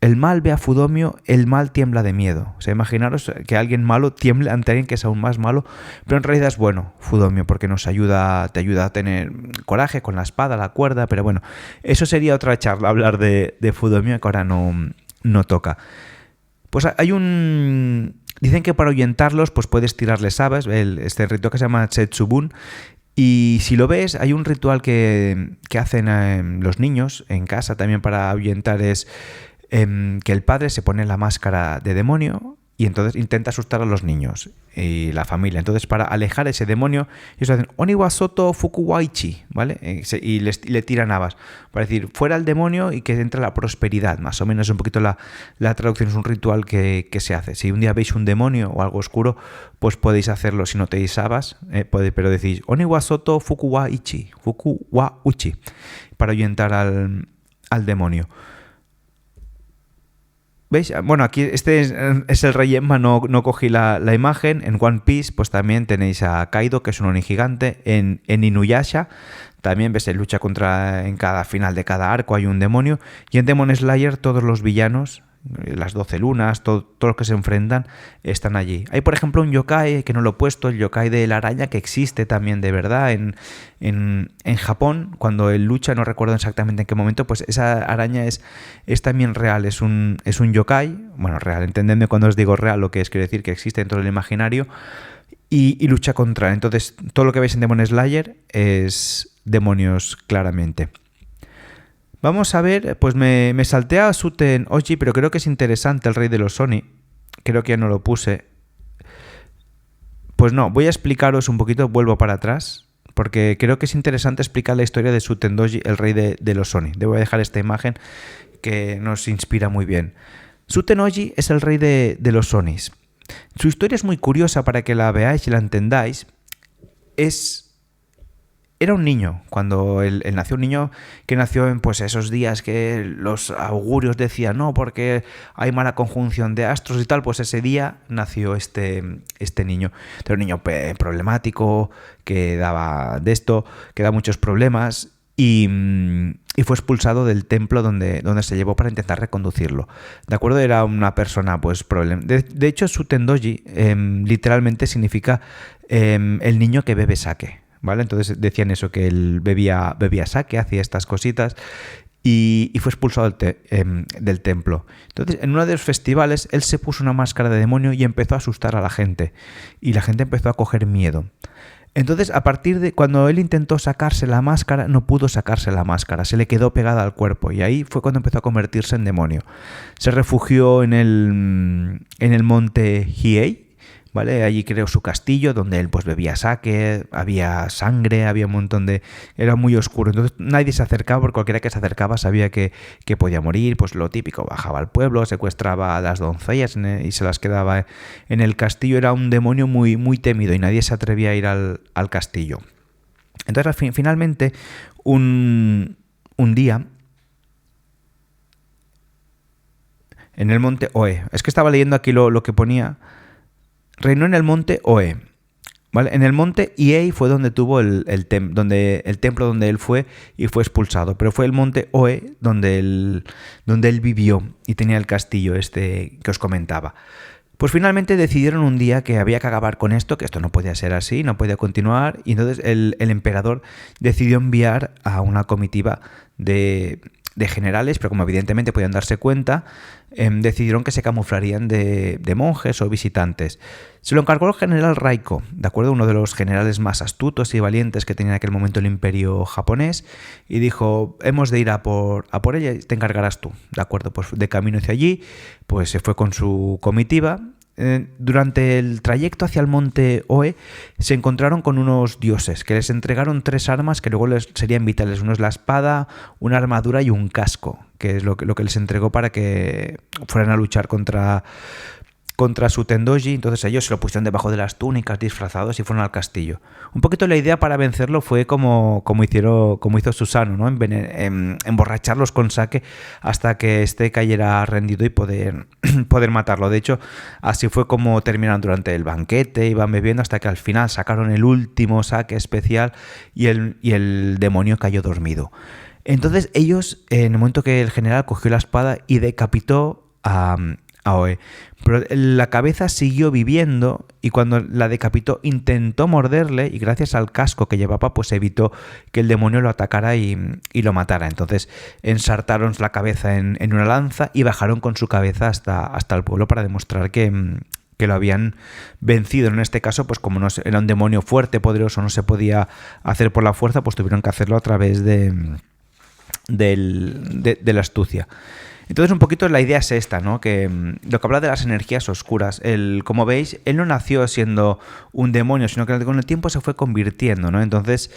A: el mal ve a Fudomio, el mal tiembla de miedo. O sea, imaginaros que alguien malo tiemble ante alguien que es aún más malo, pero en realidad es bueno Fudomio porque te ayuda a tener coraje con la espada, la cuerda, pero bueno, eso sería otra charla, hablar de Fudomio, que ahora no toca. Pues hay un Dicen que para ahuyentarlos pues puedes tirarles habas, este ritual que se llama Tsetsubun. Y si lo ves, hay un ritual que hacen los niños en casa también para ahuyentar, es que el padre se pone la máscara de demonio y entonces intenta asustar a los niños y la familia. Entonces, para alejar ese demonio, ellos hacen Oniwa Soto Fukuwaichi, ¿vale? Y le tiran habas para decir, fuera el demonio y que entre la prosperidad. Más o menos un poquito la traducción, es un ritual que se hace. Si un día veis un demonio o algo oscuro, pues podéis hacerlo. Si no tenéis habas, pero decís Oniwa Soto Fukuwaichi, para ahuyentar al demonio. ¿Veis? Bueno, aquí este es el rey Emma, no cogí la imagen. En One Piece pues también tenéis a Kaido, que es un Oni gigante. En Inuyasha también ves, lucha en cada final de cada arco hay un demonio. Y en Demon Slayer todos los villanos, las 12 lunas, todos los que se enfrentan están allí. Hay, por ejemplo, un yokai que no lo he puesto, el yokai de la araña, que existe también de verdad en Japón. Cuando él lucha, no recuerdo exactamente en qué momento, pues esa araña es también real, es un yokai, bueno, real, entendedme cuando os digo real lo que quiere decir que existe dentro del imaginario, y lucha contra. Entonces, todo lo que veis en Demon Slayer es demonios claramente. Vamos a ver, pues me salté a Suten Oji, pero creo que es interesante el rey de los Oni. Creo que ya no lo puse. Pues no, voy a explicaros un poquito, vuelvo para atrás, porque creo que es interesante explicar la historia de Suten Doji, el rey de los Oni. Debo dejar esta imagen que nos inspira muy bien. Suten Oji es el rey de los Onis. Su historia es muy curiosa para que la veáis y la entendáis. Era un niño, cuando él nació, un niño que nació en pues esos días que los augurios decían no, porque hay mala conjunción de astros y tal, pues ese día nació este niño. Era un niño problemático, que daba muchos problemas y fue expulsado del templo donde se llevó para intentar reconducirlo. ¿De acuerdo? Era una persona pues de hecho, Suten Doji literalmente significa el niño que bebe sake. ¿Vale? Entonces decían eso, que él bebía sake, hacía estas cositas y fue expulsado del templo. Entonces, en uno de los festivales, él se puso una máscara de demonio y empezó a asustar a la gente. Y la gente empezó a coger miedo. Entonces, a partir de cuando él intentó sacarse la máscara, no pudo sacarse la máscara, se le quedó pegada al cuerpo y ahí fue cuando empezó a convertirse en demonio. Se refugió en el monte Hiei, ¿vale? Allí creó su castillo donde él pues bebía sake, había sangre, había un montón de... Era muy oscuro, entonces nadie se acercaba, porque cualquiera que se acercaba sabía que podía morir, pues lo típico, bajaba al pueblo, secuestraba a las doncellas y se las quedaba en el castillo. Era un demonio muy, muy temido y nadie se atrevía a ir al castillo. Entonces finalmente un día en el monte Oe, es que estaba leyendo aquí lo que ponía. Reinó en el monte Oe, ¿vale? En el monte Hiei fue donde tuvo el templo donde él fue y fue expulsado, pero fue el monte Oe donde él vivió y tenía el castillo que os comentaba. Pues finalmente decidieron un día que había que acabar con esto, que esto no podía ser así, no podía continuar, y entonces el emperador decidió enviar a una comitiva de generales, pero como evidentemente podían darse cuenta, decidieron que se camuflarían de monjes o visitantes. Se lo encargó el general Raiko, ¿de acuerdo? Uno de los generales más astutos y valientes que tenía en aquel momento el imperio japonés, y dijo, hemos de ir a por ella y te encargarás tú, ¿de acuerdo? Pues de camino hacia allí, pues se fue con su comitiva. Durante el trayecto hacia el monte Oe se encontraron con unos dioses que les entregaron 3 armas que luego les serían vitales. Uno es la espada, una armadura y un casco, que es lo que les entregó para que fueran a luchar contra Suten Doji. Entonces ellos se lo pusieron debajo de las túnicas, disfrazados, y fueron al castillo. Un poquito la idea para vencerlo fue como hizo Susano, ¿no? Emborracharlos con sake hasta que este cayera rendido y poder matarlo. De hecho, así fue como terminaron durante el banquete, iban bebiendo hasta que al final sacaron el último sake especial y el demonio cayó dormido. Entonces ellos, en el momento que el general cogió la espada y decapitó a Oe, pero la cabeza siguió viviendo, y cuando la decapitó intentó morderle, y gracias al casco que llevaba pues evitó que el demonio lo atacara y lo matara. Entonces ensartaron la cabeza en una lanza y bajaron con su cabeza hasta el pueblo para demostrar que que lo habían vencido. En este caso, pues como no era un demonio fuerte, poderoso, no se podía hacer por la fuerza, pues tuvieron que hacerlo a través de la astucia. Entonces un poquito la idea es esta, ¿no? Que lo que habla de las energías oscuras, como veis, él no nació siendo un demonio, sino que con el tiempo se fue convirtiendo, ¿no? Entonces,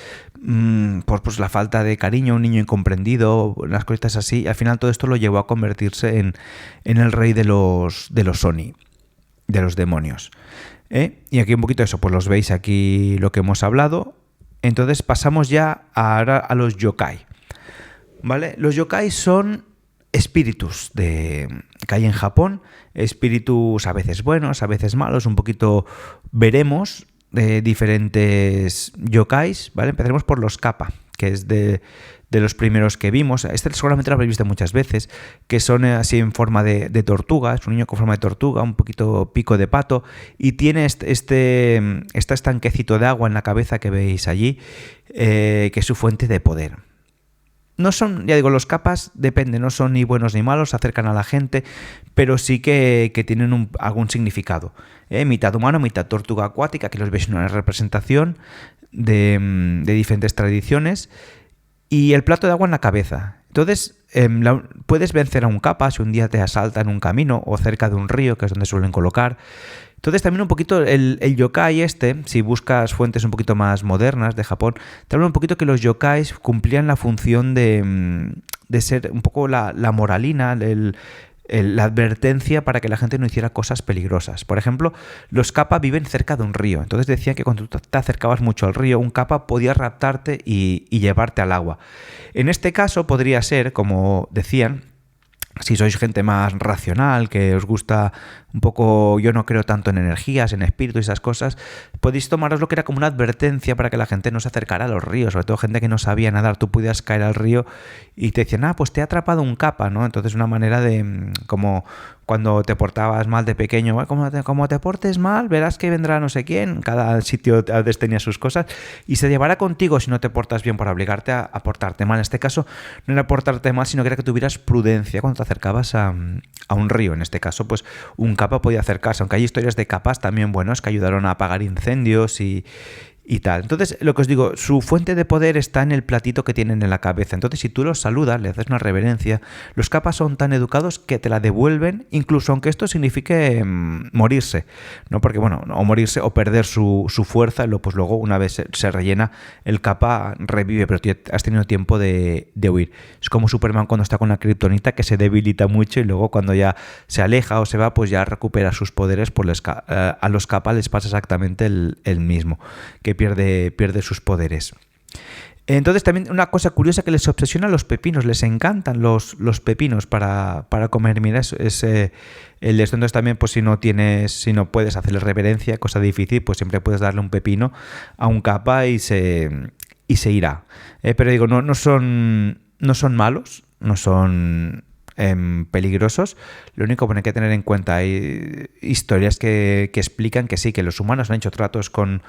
A: por pues la falta de cariño, un niño incomprendido, unas cositas así, y al final todo esto lo llevó a convertirse en el rey de los Oni, de los demonios. Y aquí un poquito eso, pues los veis aquí lo que hemos hablado. Entonces pasamos ya ahora a los yokai, ¿vale? Los yokai son espíritus que hay en Japón, espíritus a veces buenos, a veces malos, un poquito veremos de diferentes yokais, ¿vale? Empezaremos por los kappa, que es de los primeros que vimos. Este seguramente lo habréis visto muchas veces, que son así en forma de tortuga, es un niño con forma de tortuga, un poquito pico de pato, y tiene este estanquecito de agua en la cabeza que veis allí, que es su fuente de poder. No son, ya digo, los kappas depende, no son ni buenos ni malos, se acercan a la gente, pero sí que tienen algún significado. Mitad humano, mitad tortuga acuática, que los veis en una representación de diferentes tradiciones, y el plato de agua en la cabeza. Entonces, puedes vencer a un kappa si un día te asalta en un camino o cerca de un río, que es donde suelen colocar. Entonces también un poquito el yokai si buscas fuentes un poquito más modernas de Japón, te hablan un poquito que los yokais cumplían la función de ser un poco la moralina, la advertencia para que la gente no hiciera cosas peligrosas. Por ejemplo, los kappa viven cerca de un río, entonces decían que cuando tú te acercabas mucho al río, un kappa podía raptarte y llevarte al agua. En este caso podría ser, como decían, si sois gente más racional, que os gusta un poco, yo no creo tanto en energías, en espíritus y esas cosas, podéis tomaros lo que era como una advertencia para que la gente no se acercara a los ríos, sobre todo gente que no sabía nadar. Tú podías caer al río y te decían, pues te ha atrapado un kappa, ¿no? Entonces una manera de, como cuando te portabas mal de pequeño, como te portes mal, verás que vendrá no sé quién, cada sitio a veces tenía sus cosas, y se llevará contigo si no te portas bien, para obligarte a portarte mal. En este caso no era portarte mal, sino que era que tuvieras prudencia cuando te acercabas a un río. En este caso, pues un kappa podía acercarse, aunque hay historias de kappas también buenos que ayudaron a apagar incendios y tal. Entonces, lo que os digo, su fuente de poder está en el platito que tienen en la cabeza. Entonces, si tú los saludas, le haces una reverencia, los kappas son tan educados que te la devuelven, incluso aunque esto signifique morirse, ¿no? Porque, bueno, o morirse o perder su fuerza, pues luego, una vez se rellena, el kappa revive, pero tú has tenido tiempo de huir. Es como Superman cuando está con la kriptonita, que se debilita mucho y luego cuando ya se aleja o se va, pues ya recupera sus poderes. Pues a los kappa les pasa exactamente el mismo, que pierde sus poderes. Entonces también una cosa curiosa que les obsesiona, los pepinos, les encantan los pepinos para comer. Mira, es el de esto. Entonces también, pues si no puedes hacerle reverencia, cosa difícil, pues siempre puedes darle un pepino a un kappa y se irá. Pero digo, no son malos, no son peligrosos. Lo único que hay que tener en cuenta, hay historias que explican que sí, que los humanos han hecho tratos con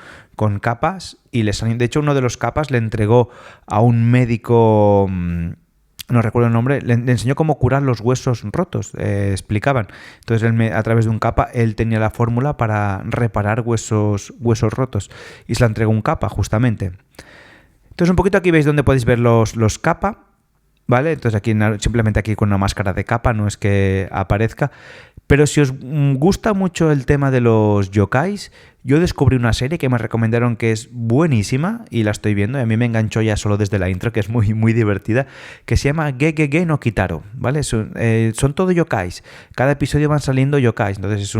A: kappas y de hecho uno de los kappas le entregó a un médico, no recuerdo el nombre, le enseñó cómo curar los huesos rotos, explicaban. Entonces a través de un kappa él tenía la fórmula para reparar huesos rotos y se la entregó un kappa justamente. Entonces un poquito aquí veis donde podéis ver los kappa, ¿vale? Entonces aquí simplemente aquí con una máscara de kappa, no es que aparezca. Pero si os gusta mucho el tema de los yokais, yo descubrí una serie que me recomendaron que es buenísima y la estoy viendo, y a mí me enganchó ya solo desde la intro, que es muy, muy divertida, que se llama Gegege no Kitaro, ¿vale? Son todo yokais. Cada episodio van saliendo yokais. Entonces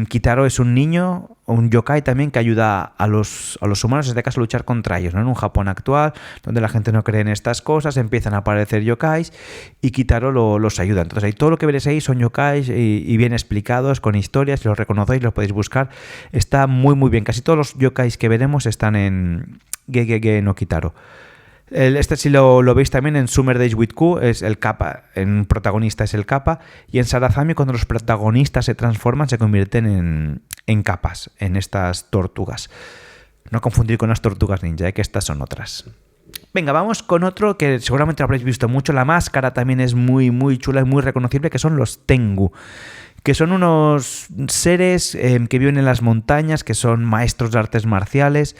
A: Kitaro es un niño, un yokai también que ayuda a los humanos, en este caso, a luchar contra ellos, ¿no? En un Japón actual, donde la gente no cree en estas cosas, empiezan a aparecer yokais y Kitaro los ayuda. Entonces ahí todo lo que veréis ahí son yokais y bien explicados, con historias, si los reconocéis, los podéis buscar. Está muy muy bien. Casi todos los yokais que veremos están en Gegege no Kitaro. Si lo veis también en Summer Days with Q, es el kappa, en protagonista es el kappa, y en Sarazami cuando los protagonistas se transforman se convierten en kappas, en estas tortugas. No confundir con las tortugas ninja, que estas son otras. Venga, vamos con otro que seguramente lo habréis visto mucho. La máscara también es muy muy chula y muy reconocible, que son los Tengu, que son unos seres que viven en las montañas, que son maestros de artes marciales.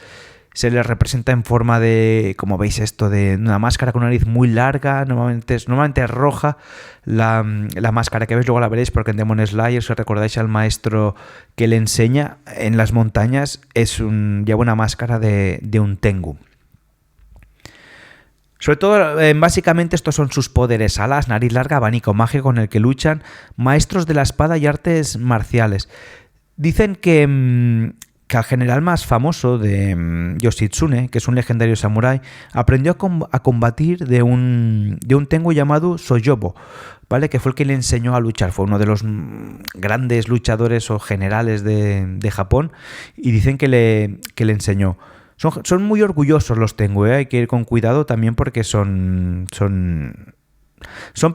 A: Se les representa en forma de, como veis esto, de una máscara con una nariz muy larga, normalmente es roja la máscara que veis, luego la veréis porque en Demon Slayer, si recordáis al maestro que le enseña en las montañas, lleva una máscara de un Tengu. Sobre todo, básicamente estos son sus poderes: alas, nariz larga, abanico mágico con el que luchan, maestros de la espada y artes marciales. Dicen que al general más famoso de Yoshitsune, que es un legendario samurái, aprendió a combatir de un Tengu llamado Soyobo, ¿vale? Que fue el que le enseñó a luchar. Fue uno de los grandes luchadores o generales de Japón, y dicen que le enseñó. Son muy orgullosos los Tengu, ¿eh? Hay que ir con cuidado también porque son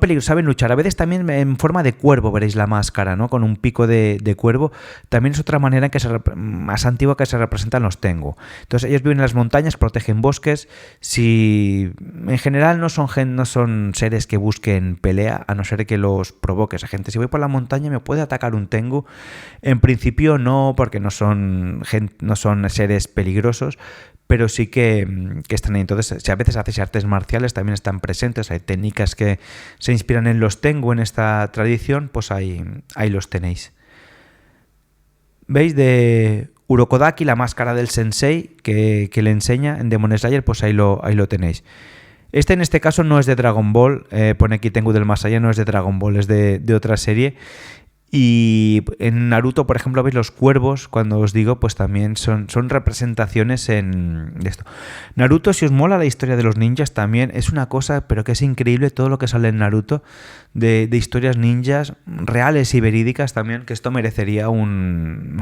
A: peligrosos, saben luchar. A veces también en forma de cuervo, veréis la máscara, ¿no? Con un pico de cuervo. También es otra manera en que más antigua que se representan los Tengu. Entonces ellos viven en las montañas, protegen bosques. En general no son seres que busquen pelea, a no ser que los provoque esa gente. Si voy por la montaña, ¿me puede atacar un Tengu? En principio no, porque no son seres peligrosos, pero sí que están ahí. Entonces, si a veces haces artes marciales, también están presentes. Hay técnicas que se inspiran en los Tengu, en esta tradición, pues ahí los tenéis. ¿Veis? De Urokodaki, la máscara del sensei que le enseña en Demon Slayer, pues ahí lo tenéis. En este caso no es de Dragon Ball, pone aquí Tengu del más allá, no es de Dragon Ball, es de otra serie. Y en Naruto, por ejemplo, veis los cuervos, cuando os digo, pues también son representaciones de esto. Naruto, si os mola la historia de los ninjas, también es una cosa, pero que es increíble todo lo que sale en Naruto de historias ninjas reales y verídicas también, que esto merecería un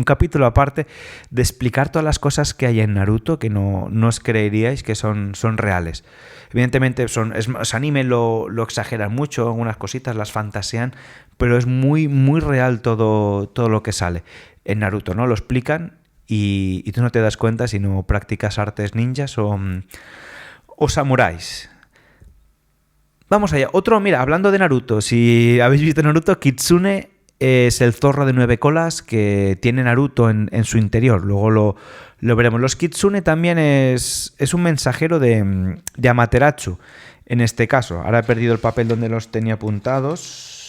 A: capítulo aparte de explicar todas las cosas que hay en Naruto que no os creeríais que son reales. Evidentemente, es anime, lo exageran mucho, algunas cositas las fantasean, pero es muy, muy real todo lo que sale. En Naruto, ¿no? Lo explican y tú no te das cuenta si no practicas artes ninjas o samuráis. Vamos allá. Mira, hablando de Naruto, si habéis visto Naruto, Kitsune es el zorro de 9 colas que tiene Naruto en su interior. Luego lo veremos. Los Kitsune también es un mensajero de Amaterasu, en este caso. Ahora he perdido el papel donde los tenía apuntados.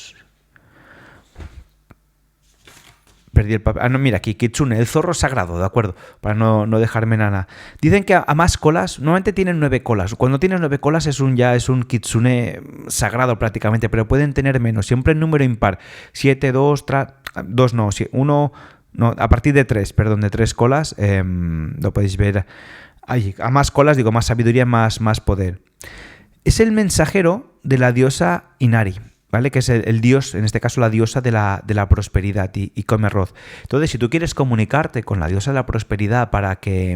A: Perdí el papel. No, mira, aquí, Kitsune, el zorro sagrado, ¿de acuerdo? Para no dejarme nada. Dicen que a más colas, normalmente tienen 9 colas. Cuando tienes 9 colas ya es un Kitsune sagrado prácticamente, pero pueden tener menos. Siempre en número impar. 7, 2, 2 no, 1, no, a partir de 3, perdón, de 3 colas, lo podéis ver. Ahí, a más colas, digo, más sabiduría, más poder. Es el mensajero de la diosa Inari, ¿vale? Que es el dios, en este caso la diosa de la prosperidad y come arroz. Entonces, si tú quieres comunicarte con la diosa de la prosperidad para que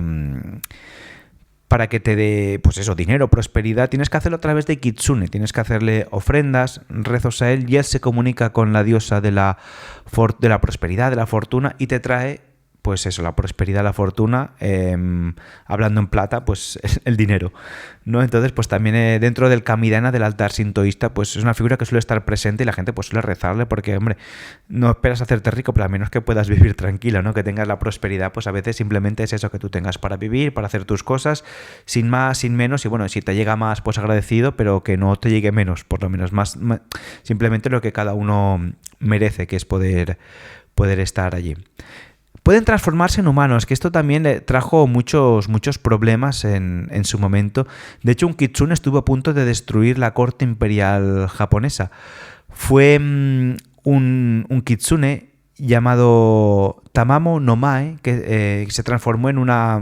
A: te dé, pues eso, dinero, prosperidad, tienes que hacerlo a través de Kitsune, tienes que hacerle ofrendas, rezos a él, y él se comunica con la diosa de la prosperidad, de la fortuna, y te trae, pues eso, la prosperidad, la fortuna, hablando en plata, pues el dinero, ¿no? Entonces, pues también dentro del Kamidana, del altar sintoísta, pues es una figura que suele estar presente y la gente pues suele rezarle porque, hombre, no esperas hacerte rico, pero al menos que puedas vivir tranquilo, ¿no? Que tengas la prosperidad, pues a veces simplemente es eso, que tú tengas para vivir, para hacer tus cosas, sin más, sin menos, y bueno, si te llega más, pues agradecido, pero que no te llegue menos, por lo menos más simplemente lo que cada uno merece, que es poder estar allí. Pueden transformarse en humanos, que esto también le trajo muchos problemas en su momento. De hecho, un Kitsune estuvo a punto de destruir la corte imperial japonesa. Fue un Kitsune llamado Tamamo no Mae, que se transformó en una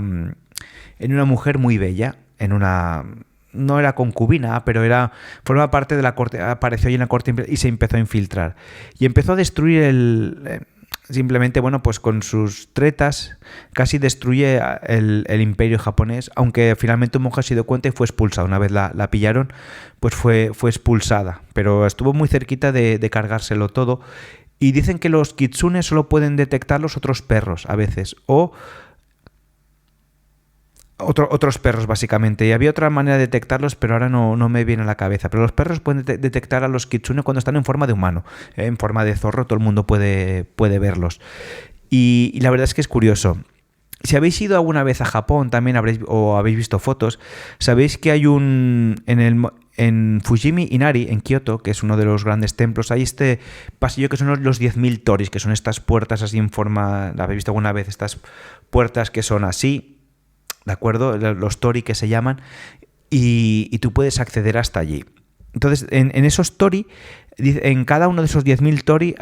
A: mujer muy bella, no era concubina, pero formaba parte de la corte, apareció allí en la corte imperial y se empezó a infiltrar. Y empezó a destruir simplemente, bueno, pues con sus tretas casi destruye el imperio japonés, aunque finalmente un monje se dio cuenta y fue expulsada. Una vez la pillaron, pues fue expulsada, pero estuvo muy cerquita de cargárselo todo. Y dicen que los Kitsune solo pueden detectar los otros perros a veces, o Otros perros, básicamente. Y había otra manera de detectarlos, pero ahora no me viene a la cabeza. Pero los perros pueden detectar a los kitsune cuando están en forma de humano. En forma de zorro, todo el mundo puede verlos. Y la verdad es que es curioso. Si habéis ido alguna vez a Japón, también habéis visto fotos, sabéis que hay en Fujimi Inari, en Kioto, que es uno de los grandes templos, hay este pasillo que son los 10.000 toris, que son estas puertas así en forma... ¿La habéis visto alguna vez? Estas puertas que son así, ¿de acuerdo? Los tori que se llaman, y tú puedes acceder hasta allí. Entonces, en esos tori, en cada uno de esos 10.000 tori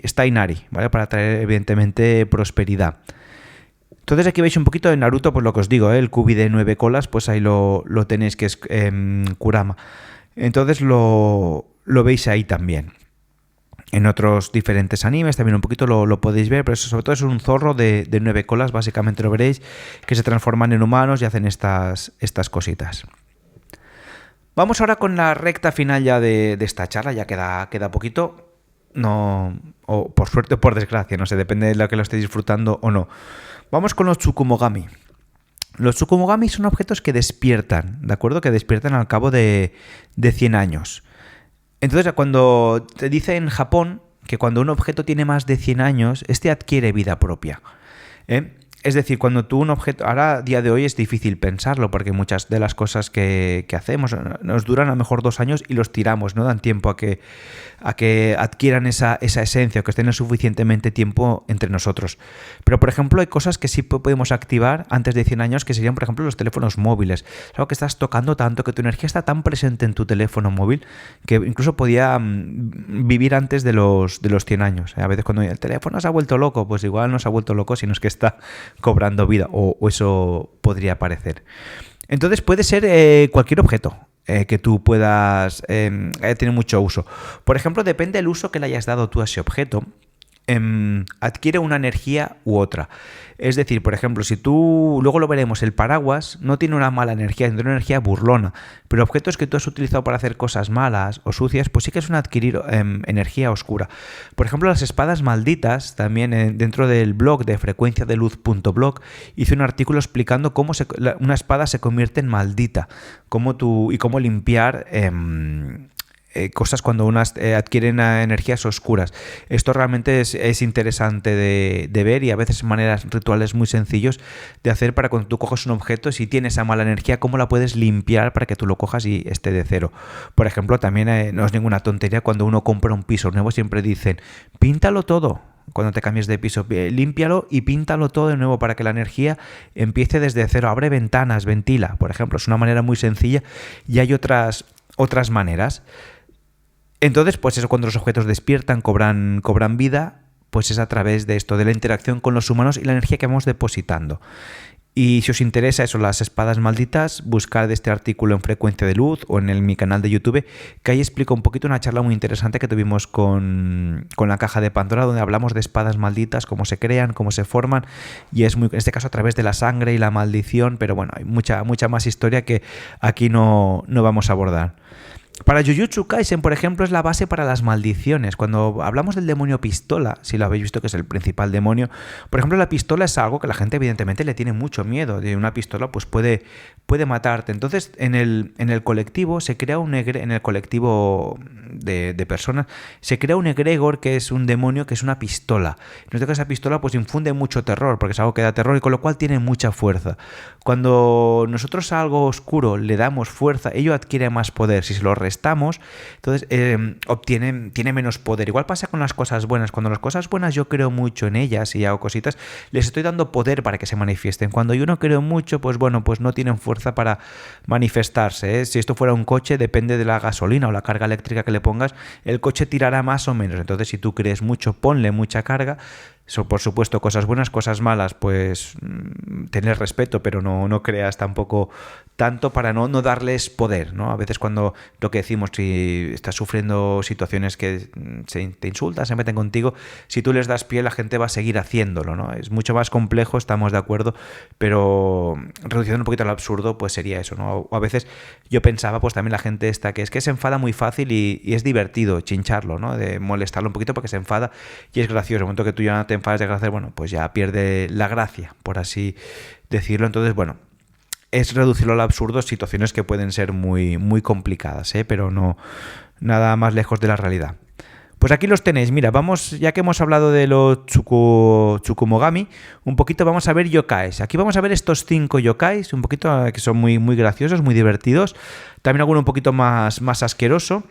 A: está Inari, ¿vale? Para traer, evidentemente, prosperidad. Entonces aquí veis un poquito de Naruto, pues lo que os digo, el Kubi de 9 colas, pues ahí lo tenéis, que es Kurama. Entonces lo veis ahí también. En otros diferentes animes también un poquito lo podéis ver, pero sobre todo es un zorro de 9 colas, básicamente lo veréis, que se transforman en humanos y hacen estas cositas. Vamos ahora con la recta final ya de esta charla, ya queda poquito. No, o por suerte o por desgracia, no sé, depende de lo que lo estéis disfrutando o no. Vamos con los Tsukumogami. Los Tsukumogami son objetos que despiertan, ¿de acuerdo? Que despiertan al cabo de 100 años. Entonces, cuando te dice en Japón que cuando un objeto tiene más de 100 años, este adquiere vida propia. Es decir, cuando tú un objeto... Ahora, a día de hoy, es difícil pensarlo porque muchas de las cosas que hacemos nos duran a lo mejor 2 años y los tiramos, no dan tiempo a que adquieran esa esencia, o que estén el suficientemente tiempo entre nosotros. Pero, por ejemplo, hay cosas que sí podemos activar antes de 100 años, que serían, por ejemplo, los teléfonos móviles. Es algo que estás tocando tanto, que tu energía está tan presente en tu teléfono móvil, que incluso podía vivir antes de los 100 años. A veces cuando el teléfono se ha vuelto loco, pues igual no se ha vuelto loco, sino es que está cobrando vida, o eso podría parecer. Entonces puede ser cualquier objeto que tú puedas tener mucho uso. Por ejemplo, depende del uso que le hayas dado tú a ese objeto, adquiere una energía u otra. Es decir, por ejemplo, si tú, luego lo veremos, el paraguas no tiene una mala energía, tiene una energía burlona, pero objetos que tú has utilizado para hacer cosas malas o sucias, pues sí que es un adquirir energía oscura. Por ejemplo, las espadas malditas, también dentro del blog de frecuenciadeluz.blog, hice un artículo explicando cómo una espada se convierte en maldita, y cómo limpiar... cosas cuando unas adquieren energías oscuras. Esto realmente es interesante de ver, y a veces maneras rituales muy sencillos de hacer para cuando tú coges un objeto, si tienes esa mala energía, cómo la puedes limpiar para que tú lo cojas y esté de cero. Por ejemplo, también no es ninguna tontería, cuando uno compra un piso nuevo siempre dicen, píntalo todo. Cuando te cambies de piso, límpialo y píntalo todo de nuevo para que la energía empiece desde cero. Abre ventanas, ventila, por ejemplo. Es una manera muy sencilla, y hay otras maneras. Entonces, pues eso, cuando los objetos despiertan, cobran vida, pues es a través de esto, de la interacción con los humanos y la energía que vamos depositando. Y si os interesa eso, las espadas malditas, buscad este artículo en Frecuencia de Luz o en mi canal de YouTube, que ahí explico un poquito una charla muy interesante que tuvimos con la caja de Pandora, donde hablamos de espadas malditas, cómo se crean, cómo se forman, y es en este caso a través de la sangre y la maldición, pero bueno, hay mucha más historia que aquí no vamos a abordar. Para Jujutsu Kaisen, por ejemplo, es la base para las maldiciones. Cuando hablamos del demonio pistola, si lo habéis visto que es el principal demonio, por ejemplo, la pistola es algo que la gente evidentemente le tiene mucho miedo. De una pistola pues puede matarte. Entonces, en el colectivo se crea en el colectivo de personas, se crea un egregor que es un demonio, que es una pistola. En este caso, esa pistola pues infunde mucho terror, porque es algo que da terror y con lo cual tiene mucha fuerza. Cuando nosotros a algo oscuro le damos fuerza, ello adquiere más poder. Si se lo restamos, entonces tiene menos poder. Igual pasa con las cosas buenas. Cuando las cosas buenas yo creo mucho en ellas y hago cositas, les estoy dando poder para que se manifiesten. Cuando yo no creo mucho, pues bueno, pues no tienen fuerza para manifestarse. Si esto fuera un coche, depende de la gasolina o la carga eléctrica que le pongas, el coche tirará más o menos. Entonces, si tú crees mucho, ponle mucha carga. Por supuesto, cosas buenas, cosas malas, pues tener respeto, pero no creas tampoco tanto para no darles poder, ¿no? A veces cuando lo que decimos, si estás sufriendo situaciones que te insultan, se meten contigo, si tú les das pie, la gente va a seguir haciéndolo, ¿no? Es mucho más complejo, estamos de acuerdo, pero reduciendo un poquito al absurdo, pues sería eso, ¿no? O a veces yo pensaba, pues también la gente esta, que es que se enfada muy fácil y es divertido chincharlo, ¿no? De molestarlo un poquito porque se enfada y es gracioso. En el momento que tú ya no te enfadas de gracia, bueno, pues ya pierde la gracia, por así decirlo. Entonces, bueno, es reducirlo al absurdo, situaciones que pueden ser muy, muy complicadas, pero no nada más lejos de la realidad. Pues aquí los tenéis, mira, vamos, ya que hemos hablado de los Tsukumogami, un poquito vamos a ver yokais. Aquí vamos a ver estos 5 yokais, un poquito que son muy, muy graciosos, muy divertidos. También alguno un poquito más asqueroso,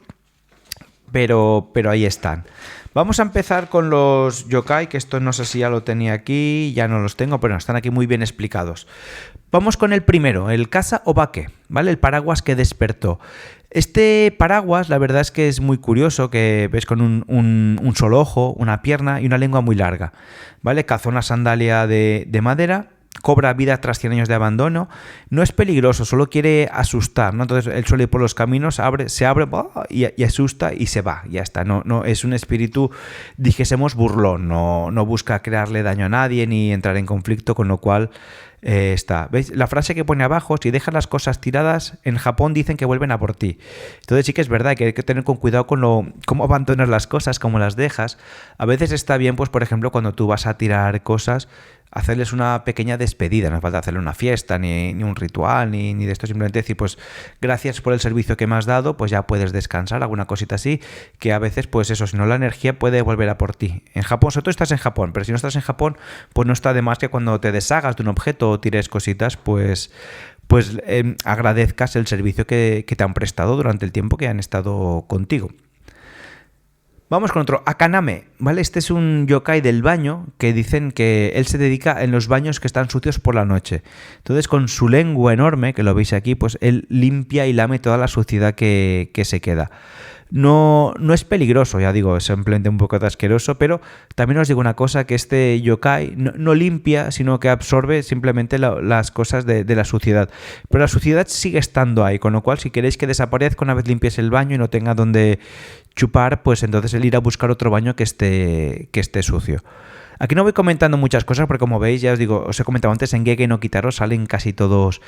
A: pero ahí están. Vamos a empezar con los yokai, que esto no sé si ya lo tenía aquí, ya no los tengo, pero están aquí muy bien explicados. Vamos con el primero, el Kasa Obake, ¿vale? El paraguas que despertó. Este paraguas, la verdad es que es muy curioso, que ves con un solo ojo, una pierna y una lengua muy larga, ¿vale? Cazó una sandalia de madera, cobra vida tras 100 años de abandono, no es peligroso, solo quiere asustar, ¿no? Entonces él suele ir por los caminos, se abre y asusta y se va, ya está. No es un espíritu, dijésemos, burlón, no busca crearle daño a nadie ni entrar en conflicto, con lo cual está. ¿Veis? La frase que pone abajo, si dejas las cosas tiradas, en Japón dicen que vuelven a por ti. Entonces sí que es verdad que hay que tener con cuidado con cómo abandonas las cosas, cómo las dejas. A veces está bien, pues por ejemplo, cuando tú vas a tirar cosas, hacerles una pequeña despedida, no hace falta hacerle una fiesta, ni un ritual, ni de esto, simplemente decir, pues gracias por el servicio que me has dado, pues ya puedes descansar, alguna cosita así, que a veces, pues eso, si no, la energía puede volver a por ti. En Japón, sobre todo estás en Japón, pero si no estás en Japón, pues no está de más que cuando te deshagas de un objeto o tires cositas, pues agradezcas el servicio que te han prestado durante el tiempo que han estado contigo. Vamos con otro, Akaname, ¿vale? Este es un yokai del baño que dicen que él se dedica en los baños que están sucios por la noche. Entonces, con su lengua enorme, que lo veis aquí, pues él limpia y lame toda la suciedad que se queda. No es peligroso, ya digo, es simplemente un poco asqueroso, pero también os digo una cosa, que este yokai no limpia, sino que absorbe simplemente las cosas de la suciedad. Pero la suciedad sigue estando ahí, con lo cual si queréis que desaparezca una vez limpies el baño y no tenga donde chupar, pues entonces él irá a buscar otro baño que esté sucio. Aquí no voy comentando muchas cosas porque, como veis, ya os digo, os he comentado antes, en Gege no Kitaro salen casi todos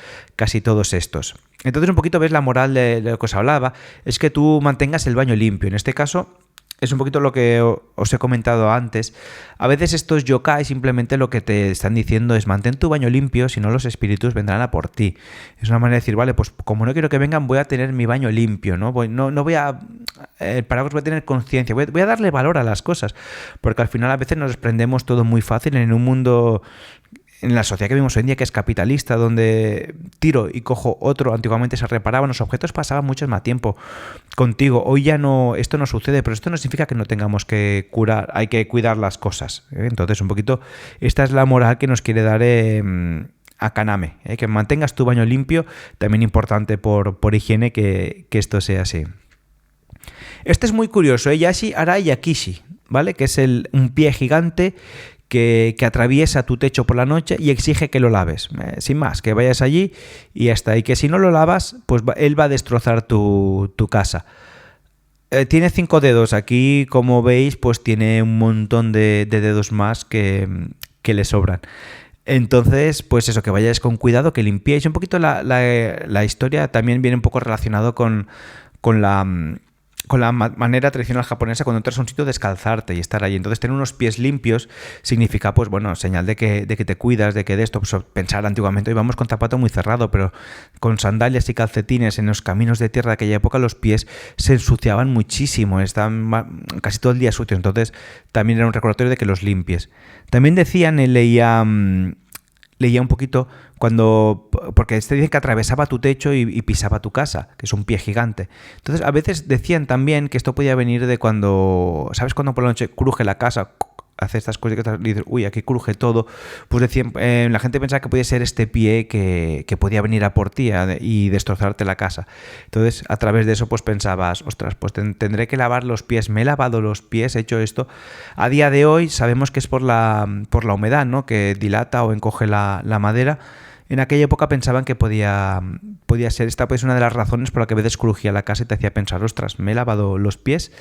A: estos. Entonces un poquito ves la moral de lo que os hablaba, es que tú mantengas el baño limpio. En este caso es un poquito lo que os he comentado antes. A veces estos yokai simplemente lo que te están diciendo es mantén tu baño limpio, si no los espíritus vendrán a por ti. Es una manera de decir, vale, pues como no quiero que vengan, voy a tener mi baño limpio, ¿no? No voy a... para vos voy a tener conciencia, voy a darle valor a las cosas, porque al final a veces nos desprendemos todo muy fácil en un mundo... En la sociedad que vivimos hoy en día, que es capitalista, donde tiro y cojo otro, antiguamente se reparaban los objetos, pasaban mucho más tiempo contigo. Hoy ya no, esto no sucede, pero esto no significa que no tengamos que curar, hay que cuidar las cosas. Entonces, un poquito, esta es la moral que nos quiere dar Akaname, que mantengas tu baño limpio, también importante por higiene que esto sea así. Este es muy curioso, Yashi Arai Yakishi, ¿vale? Que es un pie gigante que atraviesa tu techo por la noche y exige que lo laves. Sin más, que vayas allí y ya está. Y que si no lo lavas, pues él va a destrozar tu casa. Tiene 5 dedos. Aquí, como veis, pues tiene un montón de dedos más que le sobran. Entonces, pues eso, que vayáis con cuidado, que limpiéis. Un poquito la historia también viene un poco relacionado con la manera tradicional japonesa, cuando entras a un sitio, descalzarte y estar ahí. Entonces, tener unos pies limpios significa, pues bueno, señal de que te cuidas, de que de esto, pues, pensar antiguamente, hoy vamos con zapato muy cerrado, pero con sandalias y calcetines en los caminos de tierra de aquella época, los pies se ensuciaban muchísimo, estaban casi todo el día sucios. Entonces, también era un recordatorio de que los limpies. También decían, leía un poquito porque este dice que atravesaba tu techo y pisaba tu casa, que es un pie gigante. Entonces, a veces decían también que esto podía venir de cuando, ¿sabes? Cuando por la noche cruje la casa, hace estas cosas que dices, uy, aquí cruje todo. Pues decían, la gente pensaba que podía ser este pie que podía venir a por ti y destrozarte la casa. Entonces, a través de eso, pues pensabas, ostras, pues tendré que lavar los pies. Me he lavado los pies, he hecho esto. A día de hoy sabemos que es por la humedad, ¿no? Que dilata o encoge la madera. En aquella época pensaban que podía ser, esta pues una de las razones por la que a veces crujía la casa y te hacía pensar, ostras, me he lavado los pies.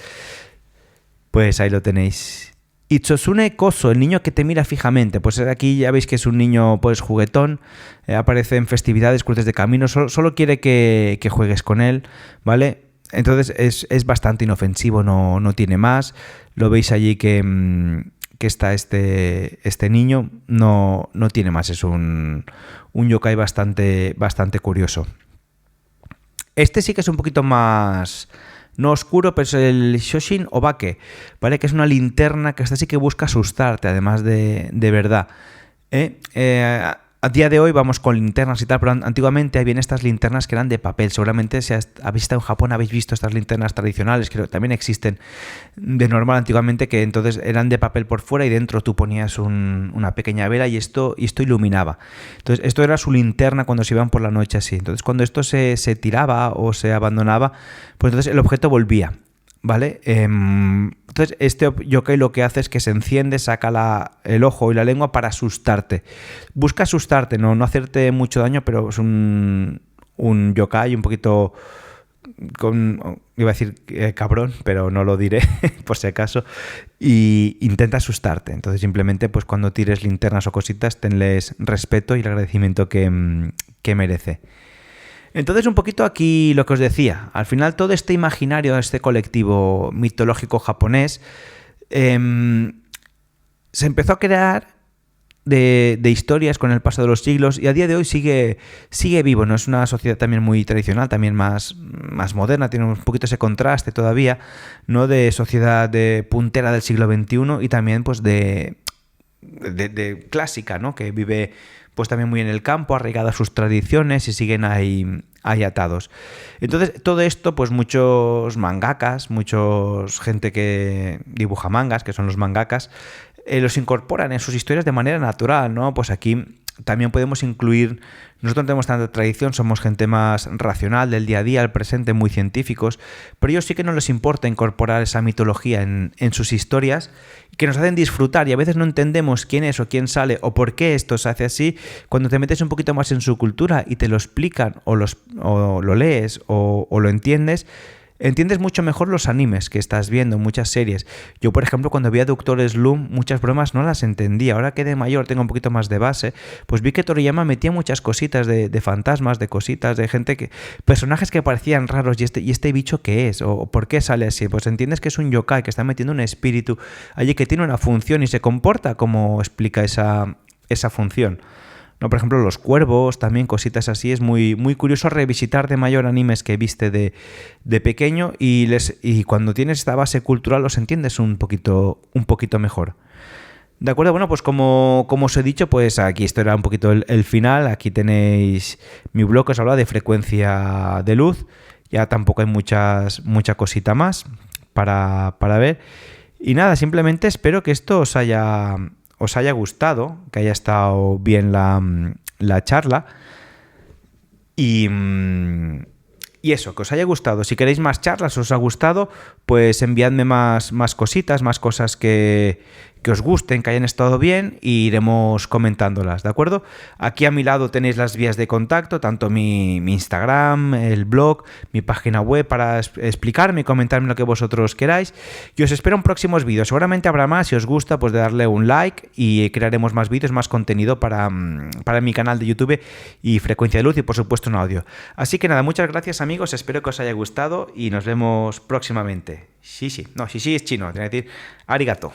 A: Pues ahí lo tenéis. Itsosune Koso, el niño que te mira fijamente. Pues aquí ya veis que es un niño pues juguetón, aparece en festividades, cruces de camino, solo quiere que juegues con él, ¿vale? Entonces es bastante inofensivo, no tiene más. Lo veis allí que que está este niño no tiene más. Es un yokai bastante curioso. Este sí que es un poquito más... no oscuro, pero es el Shoshin Obake, ¿vale? Que es una linterna que esta sí que busca asustarte, además de verdad. A día de hoy vamos con linternas y tal, pero antiguamente habían estas linternas que eran de papel. Seguramente si habéis estado en Japón habéis visto estas linternas tradicionales, que también existen de normal antiguamente, que entonces eran de papel por fuera y dentro tú ponías una pequeña vela y esto iluminaba. Entonces esto era su linterna cuando se iban por la noche así. Entonces cuando esto se tiraba o se abandonaba, pues entonces el objeto volvía. ¿Vale? Entonces este yokai lo que hace es que se enciende, saca el ojo y la lengua para asustarte. Busca asustarte, no hacerte mucho daño, pero es un yokai un poquito iba a decir cabrón, pero no lo diré por si acaso, y intenta asustarte. Entonces simplemente pues cuando tires linternas o cositas tenles respeto y el agradecimiento que merece. Entonces, un poquito aquí lo que os decía. Al final, todo este imaginario, este colectivo mitológico japonés, se empezó a crear de historias con el paso de los siglos y a día de hoy sigue vivo, ¿no? Es una sociedad también muy tradicional, también más moderna, tiene un poquito ese contraste todavía, ¿no? De sociedad de puntera del siglo XXI y también pues de clásica, ¿no? Que vive pues también muy en el campo, arraigada a sus tradiciones y siguen ahí atados. Entonces, todo esto, pues muchos mangakas, gente que dibuja mangas, que son los mangakas, los incorporan en sus historias de manera natural, ¿no? Pues aquí también podemos incluir, nosotros no tenemos tanta tradición, somos gente más racional del día a día, al presente, muy científicos, pero ellos sí que no les importa incorporar esa mitología en sus historias que nos hacen disfrutar y a veces no entendemos quién es o quién sale o por qué esto se hace así. Cuando te metes un poquito más en su cultura y te lo explican o lo lees o lo entiendes mucho mejor los animes que estás viendo, muchas series. Yo, por ejemplo, cuando vi a Dr. Slump, muchas bromas no las entendía. Ahora que de mayor tengo un poquito más de base, pues vi que Toriyama metía muchas cositas de fantasmas, de cositas, de gente personajes que parecían raros, y este bicho ¿qué es? ¿O por qué sale así? Pues entiendes que es un yokai, que está metiendo un espíritu allí que tiene una función y se comporta como explica esa función. No, por ejemplo, los cuervos, también cositas así. Es muy curioso revisitar de mayor animes que viste de pequeño y cuando tienes esta base cultural los entiendes un poquito mejor. De acuerdo, bueno, pues como os he dicho, pues aquí esto era un poquito el final. Aquí tenéis mi blog que os habla de frecuencia de luz. Ya tampoco hay mucha cosita más para ver. Y nada, simplemente espero que esto os haya gustado, que haya estado bien la charla y eso, que os haya gustado. Si queréis más charlas, os ha gustado, pues enviadme más cositas, más cosas que os gusten, que hayan estado bien, y iremos comentándolas, ¿de acuerdo? Aquí a mi lado tenéis las vías de contacto, tanto mi Instagram, el blog, mi página web para explicarme y comentarme lo que vosotros queráis. Y os espero en próximos vídeos. Seguramente habrá más. Si os gusta, pues de darle un like y crearemos más vídeos, más contenido para mi canal de YouTube y Frecuencia de Luz y por supuesto en audio. Así que nada, muchas gracias amigos, espero que os haya gustado y nos vemos próximamente. Shishi es chino, tiene que decir arigato.